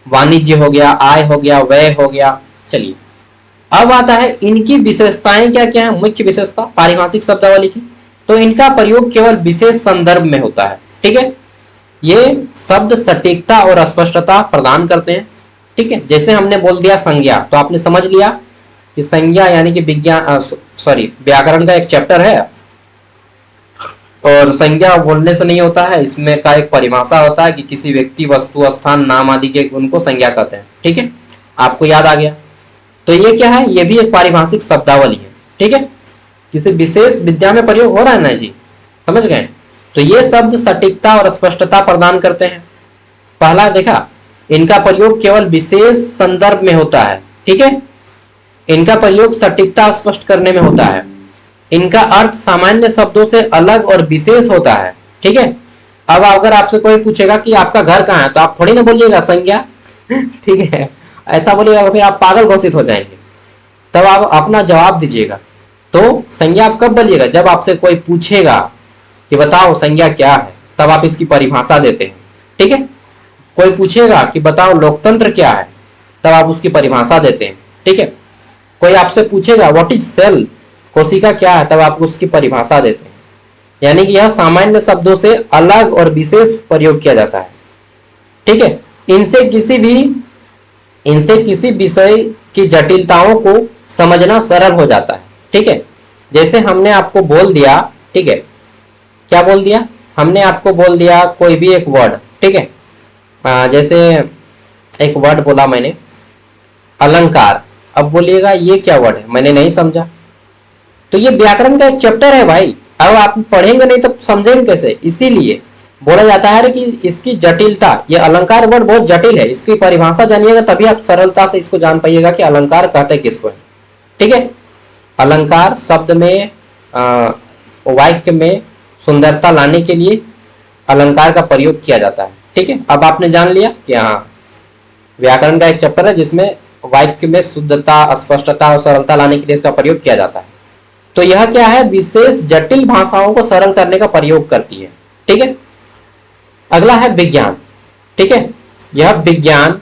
वाणिज्य हो गया, आय हो गया, व्यय हो गया। चलिए अब आता है इनकी विशेषताएं क्या क्या है। मुख्य विशेषता पारिभाषिक शब्दावली की, तो इनका प्रयोग केवल विशेष संदर्भ में होता है, ठीक है। ये शब्द सटीकता और स्पष्टता प्रदान करते हैं, ठीक है। जैसे हमने बोल दिया संज्ञा, तो आपने समझ लिया कि संज्ञा यानी कि विज्ञान व्याकरण का एक चैप्टर है, और संज्ञा बोलने से नहीं होता है, इसमें का एक परिभाषा होता है कि किसी व्यक्ति, वस्तु, स्थान, नाम आदि के उनको संज्ञा कहते हैं, ठीक है। आपको याद आ गया। तो ये क्या है? ये भी एक पारिभाषिक शब्दावली है, ठीक है। किसी विशेष विद्या में प्रयोग हो रहा है ना जी, समझ गए? तो ये शब्द सटीकता और स्पष्टता प्रदान करते हैं। पहला देखा, इनका प्रयोग केवल विशेष संदर्भ में होता है, ठीक है। इनका प्रयोग सटीकता स्पष्ट करने में होता है। इनका अर्थ सामान्य शब्दों से अलग और विशेष होता है, ठीक है। अब अगर आपसे कोई पूछेगा कि आपका घर कहाँ है, तो आप थोड़ी ना बोलिएगा संज्ञा, ठीक है, ऐसा बोलिएगा फिर आप पागल घोषित हो जाएंगे। तब आप अपना जवाब दीजिएगा। तो संज्ञा आप कब बोलिएगा? जब आपसे कोई पूछेगा कि बताओ संज्ञा क्या है, तब आप इसकी परिभाषा देते हैं, ठीक है। कोई पूछेगा कि बताओ लोकतंत्र क्या है, तब आप उसकी परिभाषा देते हैं, ठीक है। कोई आपसे पूछेगा व्हाट इज सेल, कोशिका क्या है, तब आप उसकी परिभाषा देते हैं। यानी कि यह सामान्य शब्दों से अलग और विशेष प्रयोग किया जाता है, ठीक है। इनसे किसी विषय की जटिलताओं को समझना सरल हो जाता है, ठीक है। जैसे हमने आपको बोल दिया, ठीक है, क्या बोल दिया हमने आपको? बोल दिया कोई भी एक वर्ड, ठीक है, जैसे एक वर्ड बोला मैंने, अलंकार। अब बोलिएगा ये क्या वर्ड है, मैंने नहीं समझा। तो ये व्याकरण का एक चैप्टर है भाई, अब आप पढ़ेंगे नहीं तो समझेंगे कैसे। इसीलिए बोला जाता है कि इसकी जटिलता, ये अलंकार वर्ड बहुत जटिल है, इसकी परिभाषा जानिएगा तभी आप सरलता से इसको जान पाइएगा कि अलंकार कहते किसको है। ठीक है, अलंकार शब्द में वाक्य में सुंदरता लाने के लिए अलंकार का प्रयोग किया जाता है। ठीक है, अब आपने जान लिया कि हाँ, व्याकरण का एक चैप्टर है जिसमें वाक्य में शुद्धता, स्पष्टता और सरलता लाने के लिए इसका प्रयोग किया जाता है। तो यह क्या है, विशेष जटिल भाषाओं को सरल करने का प्रयोग करती है। ठीक है, अगला है विज्ञान। ठीक है, यह विज्ञान,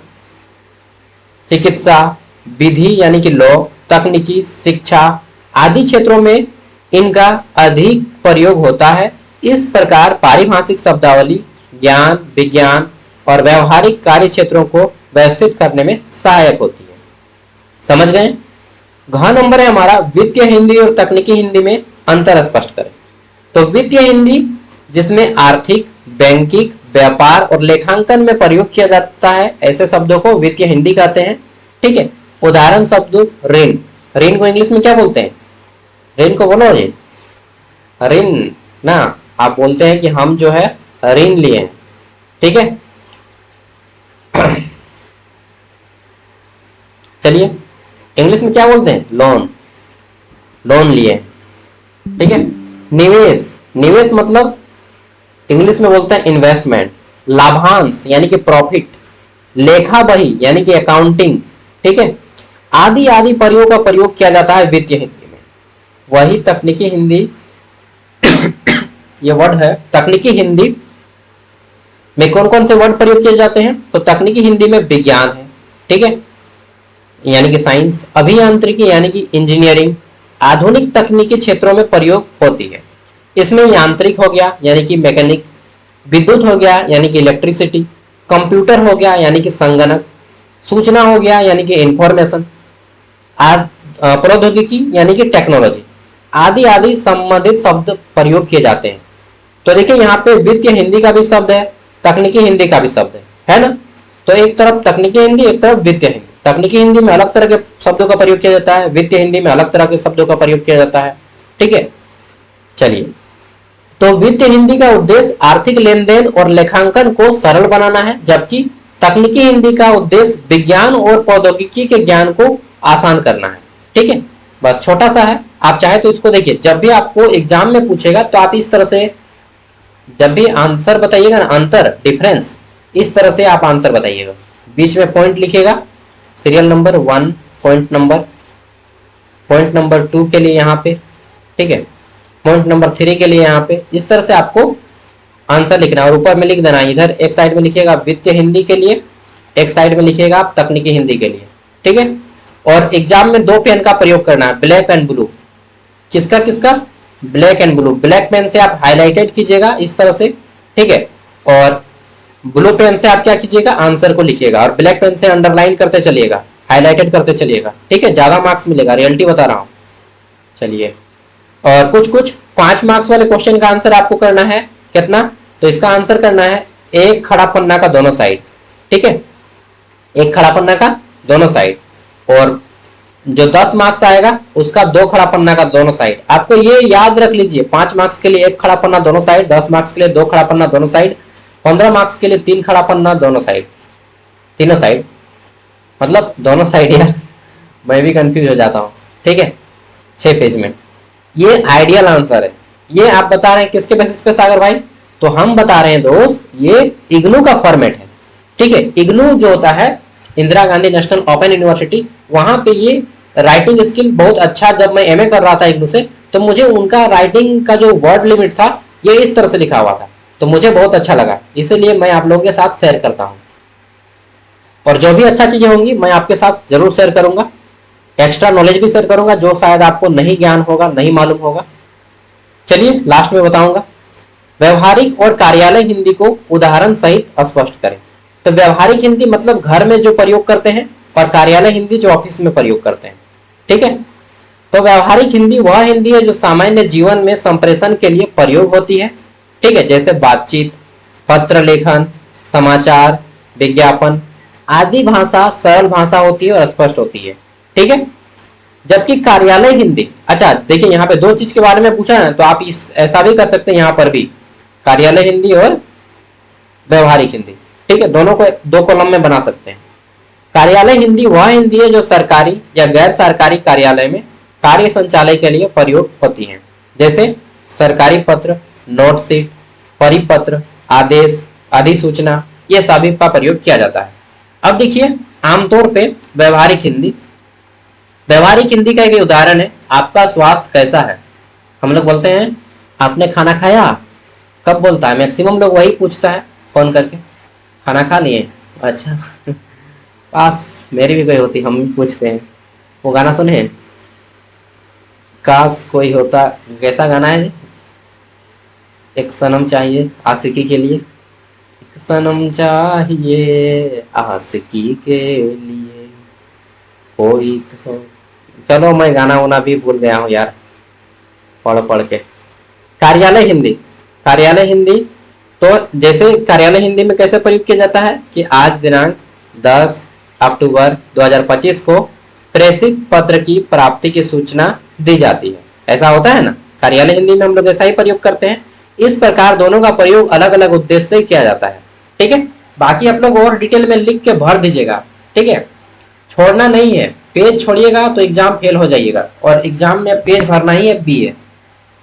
चिकित्सा, विधि यानी कि लॉ, तकनीकी, शिक्षा आदि क्षेत्रों में इनका अधिक प्रयोग होता है। इस प्रकार पारिभाषिक शब्दावली ज्ञान, विज्ञान और व्यवहारिक कार्य क्षेत्रों को व्यवस्थित करने में सहायक होती है। समझ गए? घ नंबर है हमारा, वित्तीय हिंदी और तकनीकी हिंदी में अंतर स्पष्ट करें। तो वित्तीय हिंदी जिसमें आर्थिक, बैंकिंग, व्यापार और लेखांकन में प्रयोग किया जाता है, ऐसे शब्दों को वित्तीय हिंदी कहते हैं। ठीक है, उदाहरण शब्द ऋण। ऋण को इंग्लिश में क्या बोलते हैं? ऋण को बोलो जी, ऋण ना, आप बोलते हैं कि हम जो है ऋण लिए हैं। ठीक है, चलिए इंग्लिश में क्या बोलते हैं? लोन, लोन लिए। ठीक है, निवेश, निवेश मतलब इंग्लिश में बोलते हैं इन्वेस्टमेंट। लाभांश यानी कि प्रॉफिट। लेखा बही यानी कि अकाउंटिंग। ठीक है, आदि आदि प्रयोग का प्रयोग किया जाता है वित्तीय हिंदी में। वही तकनीकी हिंदी ये वर्ड है, तकनीकी हिंदी में कौन कौन से वर्ड प्रयोग किए जाते हैं? तो तकनीकी हिंदी में विज्ञान है, ठीक है, यानी कि साइंस, अभियांत्रिकी यानी कि इंजीनियरिंग, आधुनिक तकनीकी क्षेत्रों में प्रयोग होती है। इसमें यांत्रिक हो गया यानी कि मैकेनिक, विद्युत हो गया यानी कि इलेक्ट्रिसिटी, कंप्यूटर हो गया यानी कि संगणक, सूचना हो गया यानी कि इंफॉर्मेशन, प्रौद्योगिकी यानी कि टेक्नोलॉजी, आदि आदि संबंधित शब्द प्रयोग किए जाते हैं। तो देखिए यहाँ पे वित्तीय हिंदी का भी शब्द है, तकनीकी हिंदी का भी शब्द है ना। तो एक तरफ तकनीकी हिंदी, एक तरफ वित्तीय हिंदी। तकनीकी हिंदी में अलग तरह के शब्दों का प्रयोग किया जाता है, वित्तीय हिंदी में अलग तरह के शब्दों का प्रयोग किया जाता है। ठीक है, चलिए, तो वित्तीय हिंदी का उद्देश्य आर्थिक लेन देन और लेखांकन को सरल बनाना है, जबकि तकनीकी हिंदी का उद्देश्य विज्ञान और प्रौद्योगिकी के ज्ञान को आसान करना है। ठीक है, बस छोटा सा है, आप चाहे तो इसको देखिए, जब भी आपको एग्जाम में पूछेगा तो आप इस तरह से जब भी आंसर बताइएगा ना, अंतर, डिफरेंस, इस तरह से आप आंसर बताइएगा। बीच में पॉइंट लिखिएगा, सीरियल नंबर 1, पॉइंट नंबर 2 के लिए यहाँ पे, ठीक है, पॉइंट नंबर 3 के लिए यहाँ पे, इस तरह से आपको आंसर लिखना है। और ऊपर में लिख देना, इधर एक साइड में लिखिएगा वित्तीय हिंदी के लिए, एक साइड में लिखिएगा आप तकनीकी हिंदी के लिए। ठीक है, और एग्जाम में 2 पेन का प्रयोग करना है, ब्लैक एंड ब्लू। किसका किसका? Black and blue. Black pen से आप हाईलाइटेड कीजिएगा इस तरह से, ठीक है, और ब्लू पेन से आप क्या कीजिएगा? आंसर को लिखिएगा, और ब्लैक पेन से अंडरलाइन करते चलिएगा, हाईलाइटेड करते चलिएगा। ठीक है, ज्यादा मार्क्स मिलेगा, रियलिटी बता रहा हूं। चलिए, और कुछ कुछ 5 मार्क्स वाले क्वेश्चन का आंसर आपको करना है कितना? तो इसका आंसर करना है एक खड़ा पन्ना का दोनों साइड। ठीक है, एक खड़ा पन्ना का दोनों साइड, और जो 10 मार्क्स आएगा उसका 2 खड़ा पन्ना का दोनों साइड। आपको ये याद रख लीजिए, 5 मार्क्स के लिए 1 खड़ा पन्ना दोनों साइड, 10 मार्क्स के लिए 2 खड़ा पन्ना दोनों साइड, 15 मार्क्स के लिए 3 खड़ा पन्ना दोनों साइड, तीनों साइड, मतलब दोनों साइड यार, मैं भी कंफ्यूज हो जाता हूँ। ठीक है, 6 पेज में। ये आइडियल आंसर है। ये आप बता रहे हैं किसके बेसिस पे सागर भाई? तो हम बता रहे हैं दोस्त, ये इग्नू का फॉर्मेट है। ठीक है, इग्नू जो होता है Indira Gandhi national open university, वहां पे ये राइटिंग स्किल बहुत अच्छा, जब मैं एमए कर रहा था इग्नू से, तो मुझे उनका राइटिंग का जो वर्ड लिमिट था ये इस तरह से लिखा हुआ था, तो मुझे बहुत अच्छा लगा, इसीलिए मैं आप लोगों के साथ शेयर करता हूँ। और जो भी अच्छा चीजें होंगी मैं आपके साथ जरूर शेयर करूंगा, एक्स्ट्रा नॉलेज भी शेयर करूंगा जो शायद आपको नहीं ज्ञान होगा, नहीं मालूम होगा। चलिए लास्ट में बताऊंगा, व्यवहारिक और कार्यालय हिंदी को उदाहरण सहित स्पष्ट करें। तो व्यवहारिक हिंदी मतलब घर में जो प्रयोग करते हैं, और कार्यालय हिंदी जो ऑफिस में प्रयोग करते हैं। ठीक है, तो व्यवहारिक हिंदी वह हिंदी है जो सामान्य जीवन में संप्रेषण के लिए प्रयोग होती है। ठीक है, जैसे बातचीत, पत्र लेखन, समाचार, विज्ञापन, आदि भाषा सरल भाषा होती है और स्पष्ट होती है, ठीक है। जबकि कार्यालय हिंदी, अच्छा देखिए यहाँ पे दो चीज के बारे में पूछा है, तो आप इस ऐसा भी कर सकते हैं यहाँ पर भी, कार्यालय हिंदी और व्यवहारिक हिंदी, ठीक है, दोनों को दो कॉलम में बना सकते हैं। कार्यालय हिंदी वह हिंदी है जो सरकारी या गैर सरकारी कार्यालय में कार्य संचालन के लिए प्रयोग होती है, जैसे सरकारी पत्र, नोटशीट, परिपत्र, आदेश, अधिसूचना, ये सभी का प्रयोग किया जाता है। अब देखिए आमतौर पे व्यवहारिक हिंदी, व्यवहारिक हिंदी का एक उदाहरण है, आपका स्वास्थ्य कैसा है। हम लोग बोलते हैं आपने खाना खाया, कब बोलता है, मैक्सिमम लोग वही पूछता है फोन करके, खाना खा लिए, अच्छा पास मेरी भी कोई होती, हम भी पूछते हैं। वो गाना सुने हैं, काश कोई होता, कैसा गाना है, एक सनम चाहिए आशिकी के लिए, एक सनम चाहिए आशिकी के लिए कोई तो, चलो मैं गाना वाना भी भूल गया हूँ यार पढ़ पढ़ के। कार्यालय हिंदी, कार्यालय हिंदी तो जैसे कार्यालय हिंदी में कैसे प्रयोग किया जाता है कि आज दिनांक 10 अक्टूबर 2025 को प्रेषित पत्र की प्राप्ति की सूचना दी जाती है, ऐसा होता है ना, कार्यालय हिंदी में हम लोग ऐसा ही प्रयोग करते हैं। इस प्रकार दोनों का प्रयोग अलग अलग उद्देश्य से किया जाता है, ठीक है। बाकी आप लोग और डिटेल में लिख के भर दीजिएगा, ठीक है, छोड़ना नहीं है, पेज छोड़िएगा तो एग्जाम फेल हो जाइएगा, और एग्जाम में पेज भरना ही है बीए।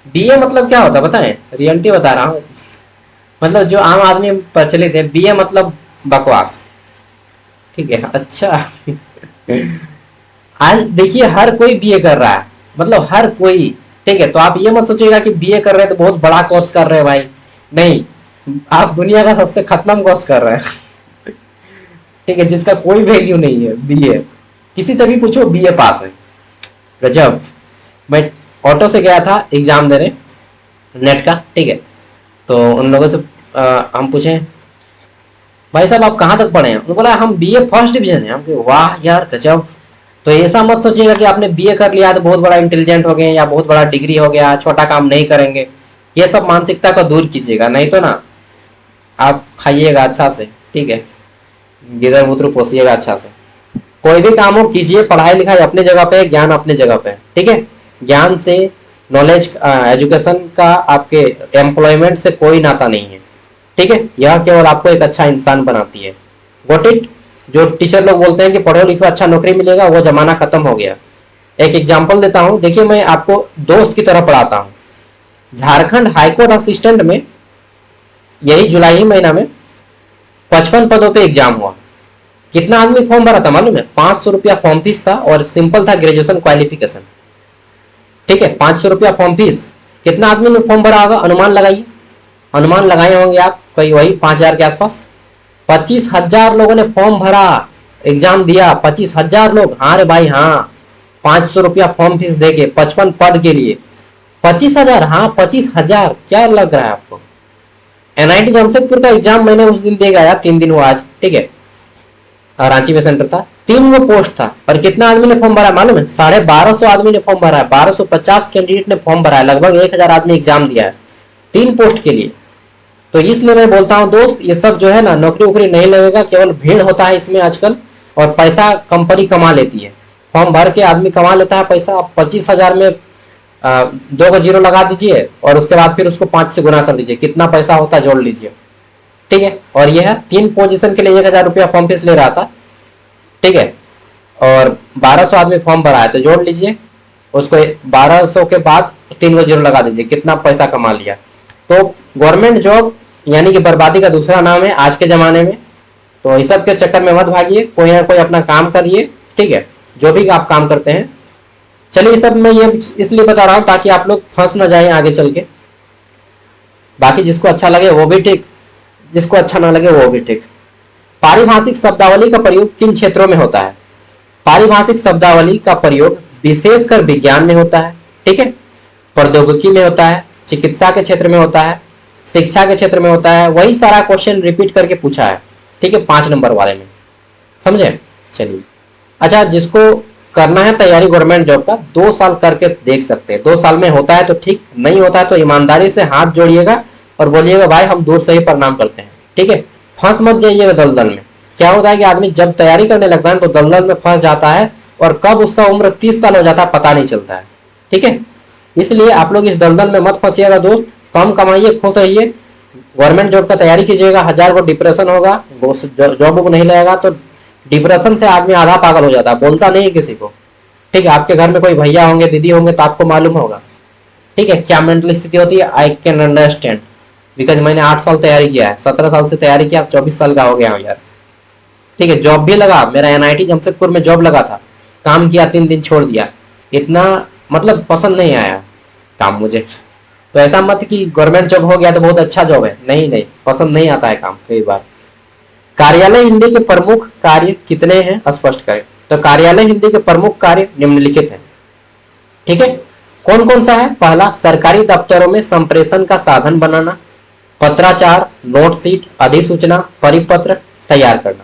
बीए मतलब क्या होता है बताएं, रियलिटी बता रहा हूँ, मतलब जो आम आदमी प्रचलित है, बीए मतलब बकवास, ठीक है। अच्छा आज देखिए हर कोई बीए कर रहा है, मतलब हर कोई, ठीक है, तो आप ये मत सोचिएगा कि बीए कर रहे हैं तो बहुत बड़ा कोर्स कर रहे हैं भाई, नहीं, आप दुनिया का सबसे खतरनाक कोर्स कर रहे हैं ठीक है, जिसका कोई वैल्यू नहीं है, बीए, किसी से भी पूछो बीए पास है, गजब। मैं ऑटो से गया था एग्जाम देने नेट का, ठीक है, तो उन लोगों से हम पूछे भाई साहब आप कहाँ तक पढ़े हैं, उन्होंने बोला हम बीए फर्स्ट डिवीजन है, हम कहे वाह यार गजब। तो ऐसा मत सोचिएगा कि आपने बीए कर लिया तो बहुत बड़ा इंटेलिजेंट हो गए या बहुत बड़ा डिग्री हो गया, छोटा काम नहीं करेंगे, ये सब मानसिकता को दूर कीजिएगा, नहीं तो ना आप खाइएगा अच्छा से, ठीक है, गिदर मूत्र पोसिएगा अच्छा से, कोई भी काम हो कीजिए, पढ़ाई लिखाई अपने जगह पे, ज्ञान अपने जगह पे, ठीक है। ज्ञान से, नॉलेज, एजुकेशन का आपके एम्प्लॉयमेंट से कोई नाता नहीं है, ठीक है, यह केवल आपको एक अच्छा इंसान बनाती है, गॉट इट। जो टीचर लोग बोलते हैं कि पढ़ो लिखो अच्छा नौकरी मिलेगा, वो जमाना खत्म हो गया। एक एग्जाम्पल देता हूं, देखिए मैं आपको दोस्त की तरह पढ़ाता हूं। झारखंड हाईकोर्ट असिस्टेंट में यही जुलाई महीना में 55 पदों पे एग्जाम हुआ। कितना आदमी फॉर्म भरा था मालूम है, 500 रुपया फॉर्म फीस था और सिंपल था ग्रेजुएशन क्वालिफिकेशन, ठीक है, 500 रुपया फॉर्म फीस। कितना आदमी ने फॉर्म भरा होगा, अनुमान लगाइए, अनुमान लगाए होंगे आप कोई वही 5000 के आसपास। 25,000 लोगों ने फॉर्म भरा, एग्जाम दिया, 25,000 लोग, हाँ रे भाई हाँ, 500 रुपया फॉर्म फीस देके 55 पद के लिए 25,000, हाँ 25,000, क्या लग रहा है आपको। एनआईटी जमशेदपुर का एग्जाम मैंने उस दिन दे गया, 3 दिन हुआ आज, ठीक है, रांची में सेंटर था, 3 वो पोस्ट था, और कितना आदमी ने फॉर्म भरा मालूम है, 1250 आदमी ने फॉर्म भरा है, 1250 कैंडिडेट ने फॉर्म भरा है, लगभग 1000 आदमी एग्जाम दिया है 3 पोस्ट के लिए। तो इसलिए मैं बोलता हूं दोस्त, ये सब जो है ना, नौकरी वोकरी नहीं लगेगा, केवल भीड़ होता है इसमें आजकल, और पैसा कंपनी कमा लेती है, फॉर्म भर के आदमी कमा लेता है पैसा। आप 25,000 में 2 का जीरो लगा दीजिए और उसके बाद फिर उसको 5 से गुना कर दीजिए, कितना पैसा होता है जोड़ लीजिए, ठीक है। और यह 3 पोजीशन के लिए 1000 रुपया फॉर्म फीस ले रहा था, ठीक है, और 1200 आदमी फॉर्म भरा है, तो जोड़ लीजिए उसको, 1200 के बाद 3 को जीरो लगा दीजिए, कितना पैसा कमा लिया। तो गवर्नमेंट जॉब यानी कि बर्बादी का दूसरा नाम है आज के जमाने में, तो इस सब के चक्कर में मत भागिए, कोई ना कोई अपना काम करिए, ठीक है, जो भी आप काम करते हैं। चलिए सब मैं ये इसलिए बता रहा हूं ताकि आप लोग फंस ना जाए आगे चल के, बाकी जिसको अच्छा लगे वो भी ठीक, जिसको अच्छा ना लगे वो भी ठीक। पारिभाषिक शब्दावली का प्रयोग किन क्षेत्रों में होता है। पारिभाषिक शब्दावली का प्रयोग विशेषकर विज्ञान में होता है, ठीक है, प्रौद्योगिकी में होता है, चिकित्सा के क्षेत्र में होता है, शिक्षा के क्षेत्र में होता है, वही सारा क्वेश्चन रिपीट करके पूछा है, ठीक है, 5 नंबर वाले में, समझे। चलिए अच्छा, जिसको करना है तैयारी गवर्नमेंट जॉब का, 2 साल करके देख सकते हैं, 2 साल में होता है तो ठीक, नहीं होता है तो ईमानदारी से हाथ जोड़िएगा और बोलिएगा भाई हम दूर से ही प्रणाम करते हैं, ठीक है, फंस मत जाइएगा दलदल में। क्या होता है कि आदमी जब तैयारी करने लगता है तो दलदल में फंस जाता है, और कब उसका उम्र 30 साल हो जाता है पता नहीं चलता है। ठीक है, इसलिए आप लोग इस दलदल में मत फंसिएगा दोस्त, कम कमाइए, खुश रहिए, गवर्नमेंट जॉब का तैयारी कीजिएगा। 1000 को डिप्रेशन होगा, जॉब को नहीं लगेगा तो डिप्रेशन से आदमी आधा पागल हो जाता है, बोलता नहीं है किसी को। ठीक है, आपके घर में कोई भैया होंगे, दीदी होंगे, तो आपको मालूम होगा ठीक है क्या मेंटल स्थिति होती है। आई कैन अंडरस्टैंड, बिकॉज मैंने 8 साल तैयारी किया है, 17 साल से तैयारी किया, 24 साल का हो गया हूँ यार। ठीक है, जॉब भी लगा, मेरा एनआईटी जमशेदपुर में जॉब लगा था, काम किया, 3 दिन छोड़ दिया, इतना मतलब पसंद नहीं आया काम मुझे। तो ऐसा मत कि गवर्नमेंट जॉब हो गया तो बहुत अच्छा जॉब है, नहीं नहीं, पसंद नहीं आता है काम कई बार। कार्यालय हिंदी के प्रमुख कार्य कितने हैं, स्पष्ट करें। तो कार्यालय हिंदी के प्रमुख कार्य निम्नलिखित हैं। ठीक है, कौन कौन सा है। पहला, सरकारी दफ्तरों में संप्रेषण का साधन बनाना, पत्राचार, नोट शीट, अधिसूचना, परिपत्र तैयार करना।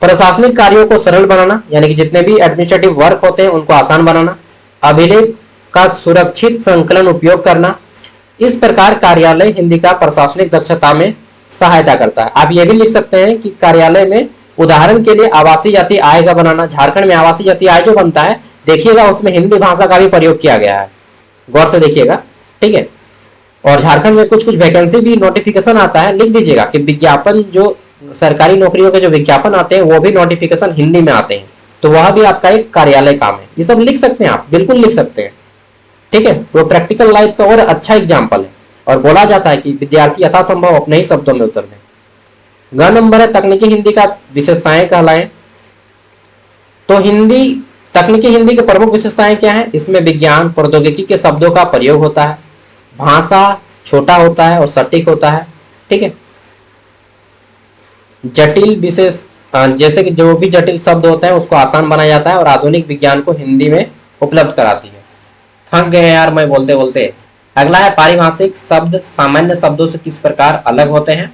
प्रशासनिक कार्यों को सरल बनाना, यानी कि जितने भी एडमिनिस्ट्रेटिव वर्क होते हैं उनको आसान बनाना। अभिलेख का सुरक्षित संकलन उपयोग करना। इस प्रकार कार्यालय हिंदी का प्रशासनिक दक्षता में सहायता करता है। आप ये भी लिख सकते हैं कि कार्यालय में उदाहरण के लिए आवासीय जाति आय का बनाना। झारखंड में आवासीय जाति आय जो बनता है, देखिएगा उसमें हिंदी भाषा का भी प्रयोग किया गया है, गौर से देखिएगा। ठीक है, और झारखंड में कुछ कुछ वैकेंसी भी नोटिफिकेशन आता है, लिख दीजिएगा कि विज्ञापन, जो सरकारी नौकरियों के जो विज्ञापन आते हैं वो भी नोटिफिकेशन हिंदी में आते हैं, तो वह भी आपका एक कार्यालय काम है। ये सब लिख सकते हैं आप, बिल्कुल लिख सकते हैं। ठीक है, वो प्रैक्टिकल लाइफ का और अच्छा एग्जाम्पल है, और बोला जाता है कि विद्यार्थी यथासंभव अपने ही शब्दों में उत्तर दें। ग नंबर है, तकनीकी हिंदी का विशेषताएं कहलाएं। तो हिंदी, तकनीकी हिंदी के प्रमुख विशेषताएं क्या है। इसमें विज्ञान प्रौद्योगिकी के शब्दों का प्रयोग होता है, भाषा छोटा होता है और सटीक होता है। ठीक है, जटिल विशेष, जैसे कि जो भी जटिल शब्द होते हैं उसको आसान बनाया जाता है, और आधुनिक विज्ञान को हिंदी में उपलब्ध कराती है। थक गए यार मैं बोलते बोलते। अगला है, पारिभाषिक शब्द सामान्य शब्दों से किस प्रकार अलग होते हैं।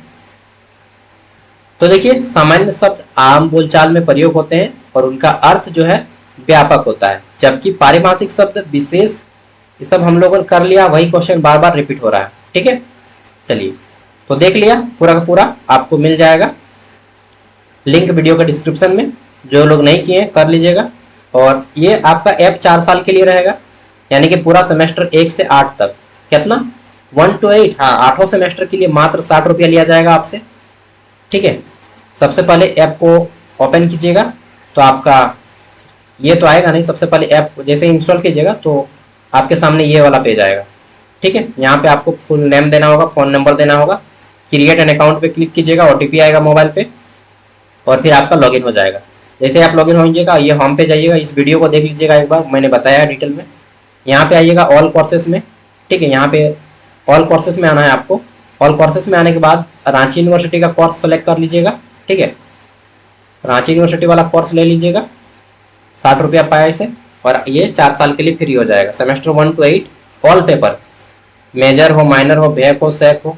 तो देखिए, सामान्य शब्द आम बोलचाल में प्रयोग होते हैं और उनका अर्थ जो है व्यापक होता है, जबकि पारिभाषिक शब्द विशेष। ये सब हम लोगों ने कर लिया, वही क्वेश्चन बार बार रिपीट हो रहा है। ठीक है, चलिए तो देख लिया पूरा का पूरा, आपको मिल जाएगा लिंक वीडियो के डिस्क्रिप्शन में, जो लोग नहीं किए कर लीजिएगा। और ये आपका ऐप 4 साल के लिए रहेगा, यानी कि पूरा सेमेस्टर 1 से 8 तक। कितना, 1 to 8, हाँ 8 सेमेस्टर के लिए मात्र 60 रुपया लिया जाएगा आपसे। ठीक है, सबसे पहले ऐप को ओपन कीजिएगा, तो आपका ये तो आएगा नहीं, सबसे पहले ऐप जैसे इंस्टॉल कीजिएगा तो आपके सामने ये वाला पेज आएगा। ठीक है, यहाँ पे आपको फुल नेम देना होगा, फोन नंबर देना होगा, क्रिएट एन अकाउंट पे क्लिक कीजिएगा, ओटीपी आएगा मोबाइल पे, और फिर आपका लॉगिन हो जाएगा। जैसे आप लॉगिन हो जाइएगा, ये होम पे जाइएगा, इस वीडियो को देख लीजिएगा एक बार, मैंने बताया डिटेल में। यहाँ पे आइएगा ऑल कोर्सेस में। ठीक है, यहाँ पे ऑल कोर्सेस में आना है आपको। ऑल कोर्सेस में आने के बाद रांची यूनिवर्सिटी का कोर्स सेलेक्ट कर लीजिएगा। ठीक है, रांची यूनिवर्सिटी वाला कोर्स ले लीजिएगा, 60 रुपया पाया इसे, और ये 4 साल के लिए फ्री हो जाएगा। Semester 1 to 8 all paper, major हो, माइनर हो, बैक हो, सैक हो।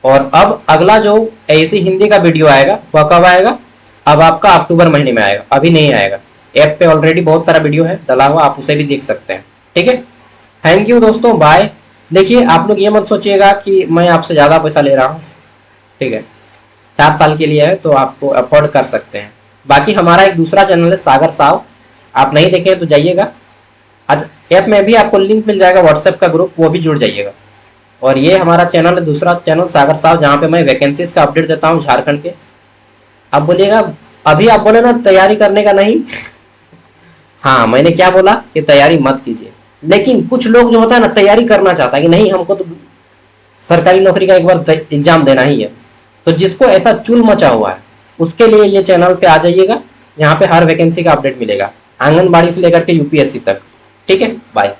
और अब अगला जो ऐसी हिंदी का वीडियो आएगा वह कब आएगा, अब आपका अक्टूबर महीने में आएगा, अभी नहीं आएगा। ऐप पे ऑलरेडी बहुत सारा वीडियो है डला हुआ, आप उसे भी देख सकते हैं। ठीक है, थैंक यू दोस्तों, बाय। देखिए आप लोग ये मत सोचिएगा कि मैं आपसे ज़्यादा पैसा ले रहा हूँ। ठीक है, 4 साल के लिए है तो आपको अफोर्ड कर सकते हैं। बाकी हमारा एक दूसरा चैनल है सागर साव, आप नहीं देखें तो जाइएगा, आज ऐप में भी आपको लिंक मिल जाएगा, व्हाट्सएप का ग्रुप, वो भी जुड़ जाइएगा। और ये हमारा चैनल है दूसरा चैनल सागर साव, जहाँ पे मैं वैकेंसीज का अपडेट देता हूँ झारखंड के। आप बोलिएगा, अभी आप बोले ना तैयारी करने का नहीं हाँ मैंने क्या बोला कि तैयारी मत कीजिए, लेकिन कुछ लोग जो होता है ना तैयारी करना चाहता है कि नहीं हमको तो सरकारी नौकरी का एक बार एग्जाम देना ही है, तो जिसको ऐसा चुल मचा हुआ है उसके लिए ये चैनल पे आ जाइएगा, यहाँ पे हर वैकेंसी का अपडेट मिलेगा, आंगनबाड़ी से लेकर के यूपीएससी तक। ठीक है, बाय।